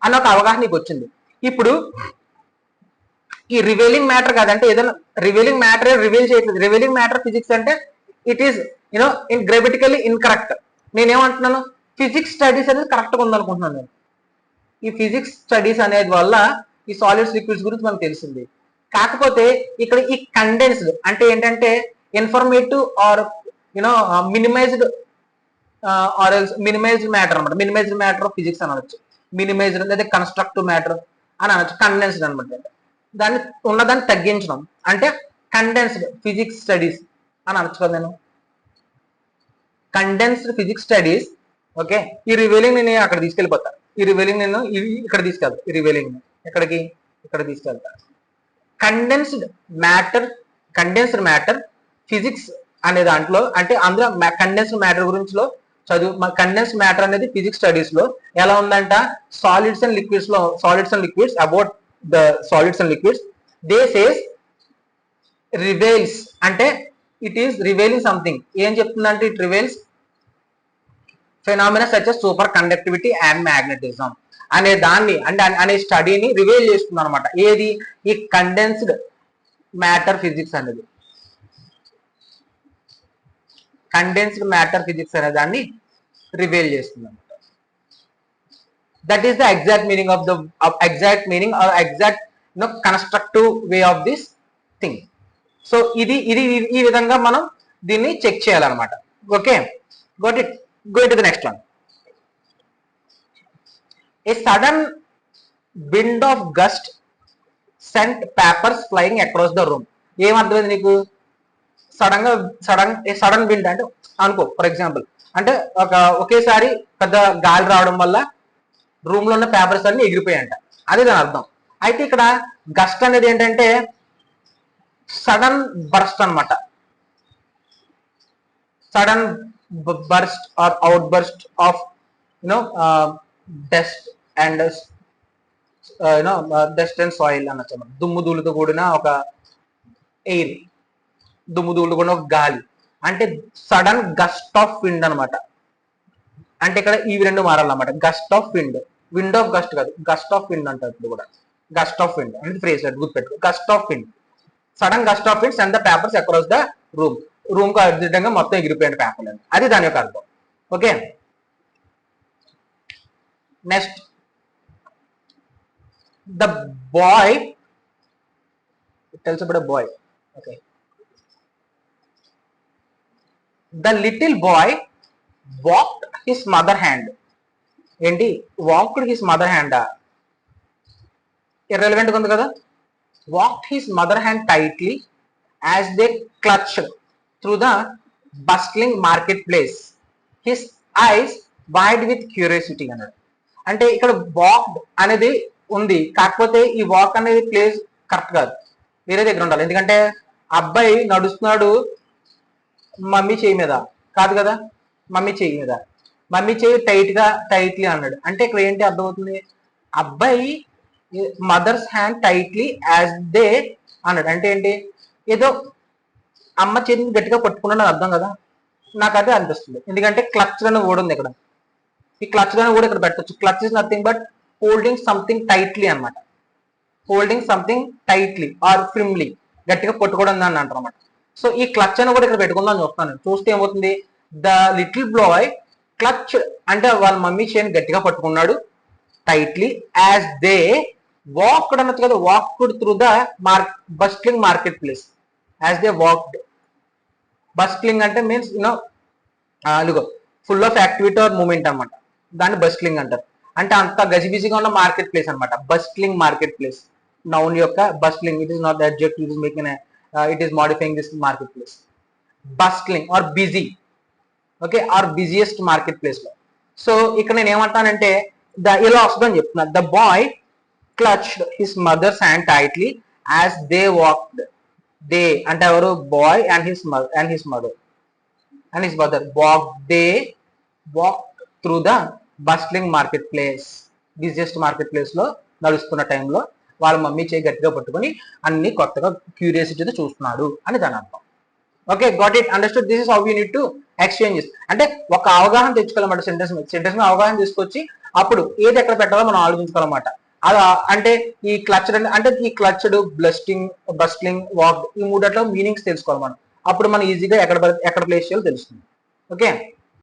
అన్న ఒక అవగాహన నీకు వచ్చింది. ఇప్పుడు ఈ రివీలింగ్ మ్యాటర్ కాదంటే ఏదైనా రివీలింగ్ మ్యాటర్ రివీల్ చేయట్లేదు. రివీలింగ్ మ్యాటర్ ఫిజిక్స్ అంటే it is in grammatically incorrect. నేనేమంటున్నాను, ఫిజిక్స్ స్టడీస్ అనేది కరెక్ట్గా ఉందనుకుంటున్నాను నేను. ఈ ఫిజిక్స్ స్టడీస్ అనేది వల్ల ఈ సాలిడ్స్ లిక్విడ్స్ గురించి మనకు తెలిసింది. కాకపోతే ఇక్కడ ఈ కండెన్స్డ్ అంటే ఏంటంటే ఇన్ఫర్మేటివ్ ఆర్ మినిమైజ్డ్ మ్యాటర్ అనమాట. మినిమైజ్డ్ మ్యాటర్ ఆఫ్ ఫిజిక్స్ అనవచ్చు, మినిమైజ్డ్ లేదా కన్స్ట్రక్టివ్ మ్యాటర్ అని అనొచ్చు. కండెన్స్డ్ అనమాట, దాన్ని ఉన్నదాన్ని తగ్గించడం అంటే కండెన్స్డ్ ఫిజిక్స్ స్టడీస్ అని అనొచ్చు కదా నేను. Condensed physics studies okay. ఈ రివీలింగ్ నేను అక్కడ తీసుకెళ్ళిపోతా, ఈ రివీలింగ్ నేను ఇక్కడ తీసుకెళ్తా, ఈ రివీలింగ్ ఎక్కడికి, ఇక్కడ తీసుకెళ్తా. కండెన్స్డ్ మ్యాటర్ ఫిజిక్స్ అనే దాంట్లో అంటే అందులో కండెన్స్డ్ మ్యాటర్ గురించి చదువు. కండెన్స్డ్ మ్యాటర్ అనేది ఫిజిక్స్ స్టడీస్ లో ఎలా ఉందంట, solids and liquids about the solids and liquids they says reveals అంటే ఇట్ ఈస్ రివేలింగ్ సంథింగ్. ఏం చెప్తుందంటే it reveals phenomena such as superconductivity and magnetism అనే దాన్ని అంటే అనే స్టడీని రివేల్ చేస్తుంది అనమాట. ఏది, ఈ కండెన్స్డ్ మ్యాటర్ ఫిజిక్స్ అనేది, కండెన్స్డ్ మ్యాటర్ ఫిజిక్స్ అనే దాన్ని రివేల్ చేస్తుంది అనమాట. That is the exact meaning of exact constructive way of this thing. So ఇది ఈ విధంగా మనం దీన్ని చెక్ చేయాలన్నమాట. Okay, got it. Go to the next one. A sudden wind of gust sent papers flying across the room. ఏమర్థమైంది నీకు? Sudden wind అంటే అనుకో, ఫర్ ఎగ్జాంపుల్ అంటే ఒకేసారి పెద్ద గాలి రావడం వల్ల రూమ్ లో ఉన్న పేపర్స్ అన్ని ఎగిరిపోయాయంట, అదే దాని అర్థం. అయితే ఇక్కడ గస్ట్ అనేది ఏంటంటే సడన్ బర్స్ట్ అనమాట. Sudden burst or outburst of dust and dust and soil అనొచ్చు. దుమ్ముధూళితో కూడిన ఒక ఎయిర్, దుమ్ముధూళితో కూడిన ఒక గాలి అంటే సడన్ గస్ట్ ఆఫ్ విండ్ అనమాట. అంటే ఇక్కడ ఇవి రెండు మారాలన్నమాట. Gust of wind, wind of gust కాదు, గస్ట్ ఆఫ్ విండ్ అంటారు ఇప్పుడు కూడా. గస్ట్ ఆఫ్ విండ్ అనేది ఫ్రేజ్ గుర్తుపెట్టు. Gust of wind, sudden gust of wind send the papers across the room. Room కు అర్జెంట్గా మొత్తం ఎగిరిపోయిన పేపర్లు అని, అది దాని యొక్క అర్థం. Okay, next the boy tells about a boy. Okay, the little boy walked his mother hand. ఏంటి walked his mother hand? irrelevant గా ఉంది కదా. walked his mother hand tightly as they clutched through the bustling marketplace, his eyes wide with curiosity అన్నాడు. అంటే ఇక్కడ walked అనేది ఉంది, కాకపోతే ఈ వాక్ అనేది ప్లేస్ కరెక్ట్ కాదు, వేరే దగ్గర ఉండాలి. ఎందుకంటే అబ్బాయి నడుస్తున్నాడు మమ్మీ చేయి మీద కాదు కదా, మమ్మీ చేయి మీద, మమ్మీ చేయి టైట్లీ అన్నాడు. అంటే ఇక్కడ ఏంటి అర్థమవుతుంది, అబ్బాయి mother's hand tightly as they అన్నాడు. అంటే ఏంటి, ఏదో అమ్మ చేతిని గట్టిగా పట్టుకున్నాడు అర్థం కదా, నాకు అదే అనిపిస్తుంది. ఎందుకంటే క్లచ్ అని కూడా ఉంది ఇక్కడ, ఈ క్లచ్ అని కూడా ఇక్కడ పెట్టచ్చు. Clutch is nothing but holding something tightly అనమాట, హోల్డింగ్ సంథింగ్ టైట్లీ ఆర్ ఫ్రిమ్లీ, గట్టిగా పట్టుకోవడం అని అంటారు అనమాట. సో ఈ క్లచ్ అని కూడా ఇక్కడ పెట్టుకుందాం చూస్తాను. చూస్తే ఏమవుతుంది, ద లిటిల్ బాయ్ క్లచ్ అంటే వాళ్ళ మమ్మీ చేయని గట్టిగా పట్టుకున్నాడు టైట్లీ, యాజ్ దే వాక్డ్ అనొచ్చు కదా, walked through the bustling marketplace, as they walked. Bustling అంటే means you know full of activity or moment అనమాట, దాన్ని బస్ట్లింగ్ అంటారు. అంటే అంత గజిబిజిగా ఉన్న మార్కెట్ ప్లేస్ అనమాట, బస్ట్లింగ్ మార్కెట్ ప్లేస్. నౌన్ యొక్క bustling, it is not the adjective, it is making it is modifying this marketplace. Bustling or busy, okay, or busiest marketplace లో. సో ఇక్కడ నేను ఏమంటానంటే ఇలా వస్తుందని చెప్తున్నా, the boy clutched his mother's hand tightly as they walked. They అంటే ఎవరు, boy and his mother walk through the bustling marketplace. Busiest marketplace లో నడుస్తున్న టైంలో వాళ్ళ మమ్మీ చేయి గట్టిగా పట్టుకుని అన్ని కొత్తగా క్యూరియాసిటీతో చూస్తున్నాడు అని దాని అర్థం. Okay, got it, understood. This is how you need to exchanges. అంటే ఒక అవగాహన తెచ్చుకోవాలన్నమాట సెంటెన్స్ అవగాహన తీసుకొచ్చి అప్పుడు ఏది ఎక్కడ పెట్టాలో మనం ఆలోచించుకోవాలన్నమాట. అలా అంటే ఈ క్లచ్డ్ అంటే ఈ క్లచ్డ్, బస్ట్లింగ్, వాక్, ఈ మూడట్లో మీనింగ్స్ తెలుసుకోవాలి మనం. అప్పుడు మనం ఈజీగా ఎక్కడ ప్లేస్ చేయాలో తెలుస్తుంది. ఓకే.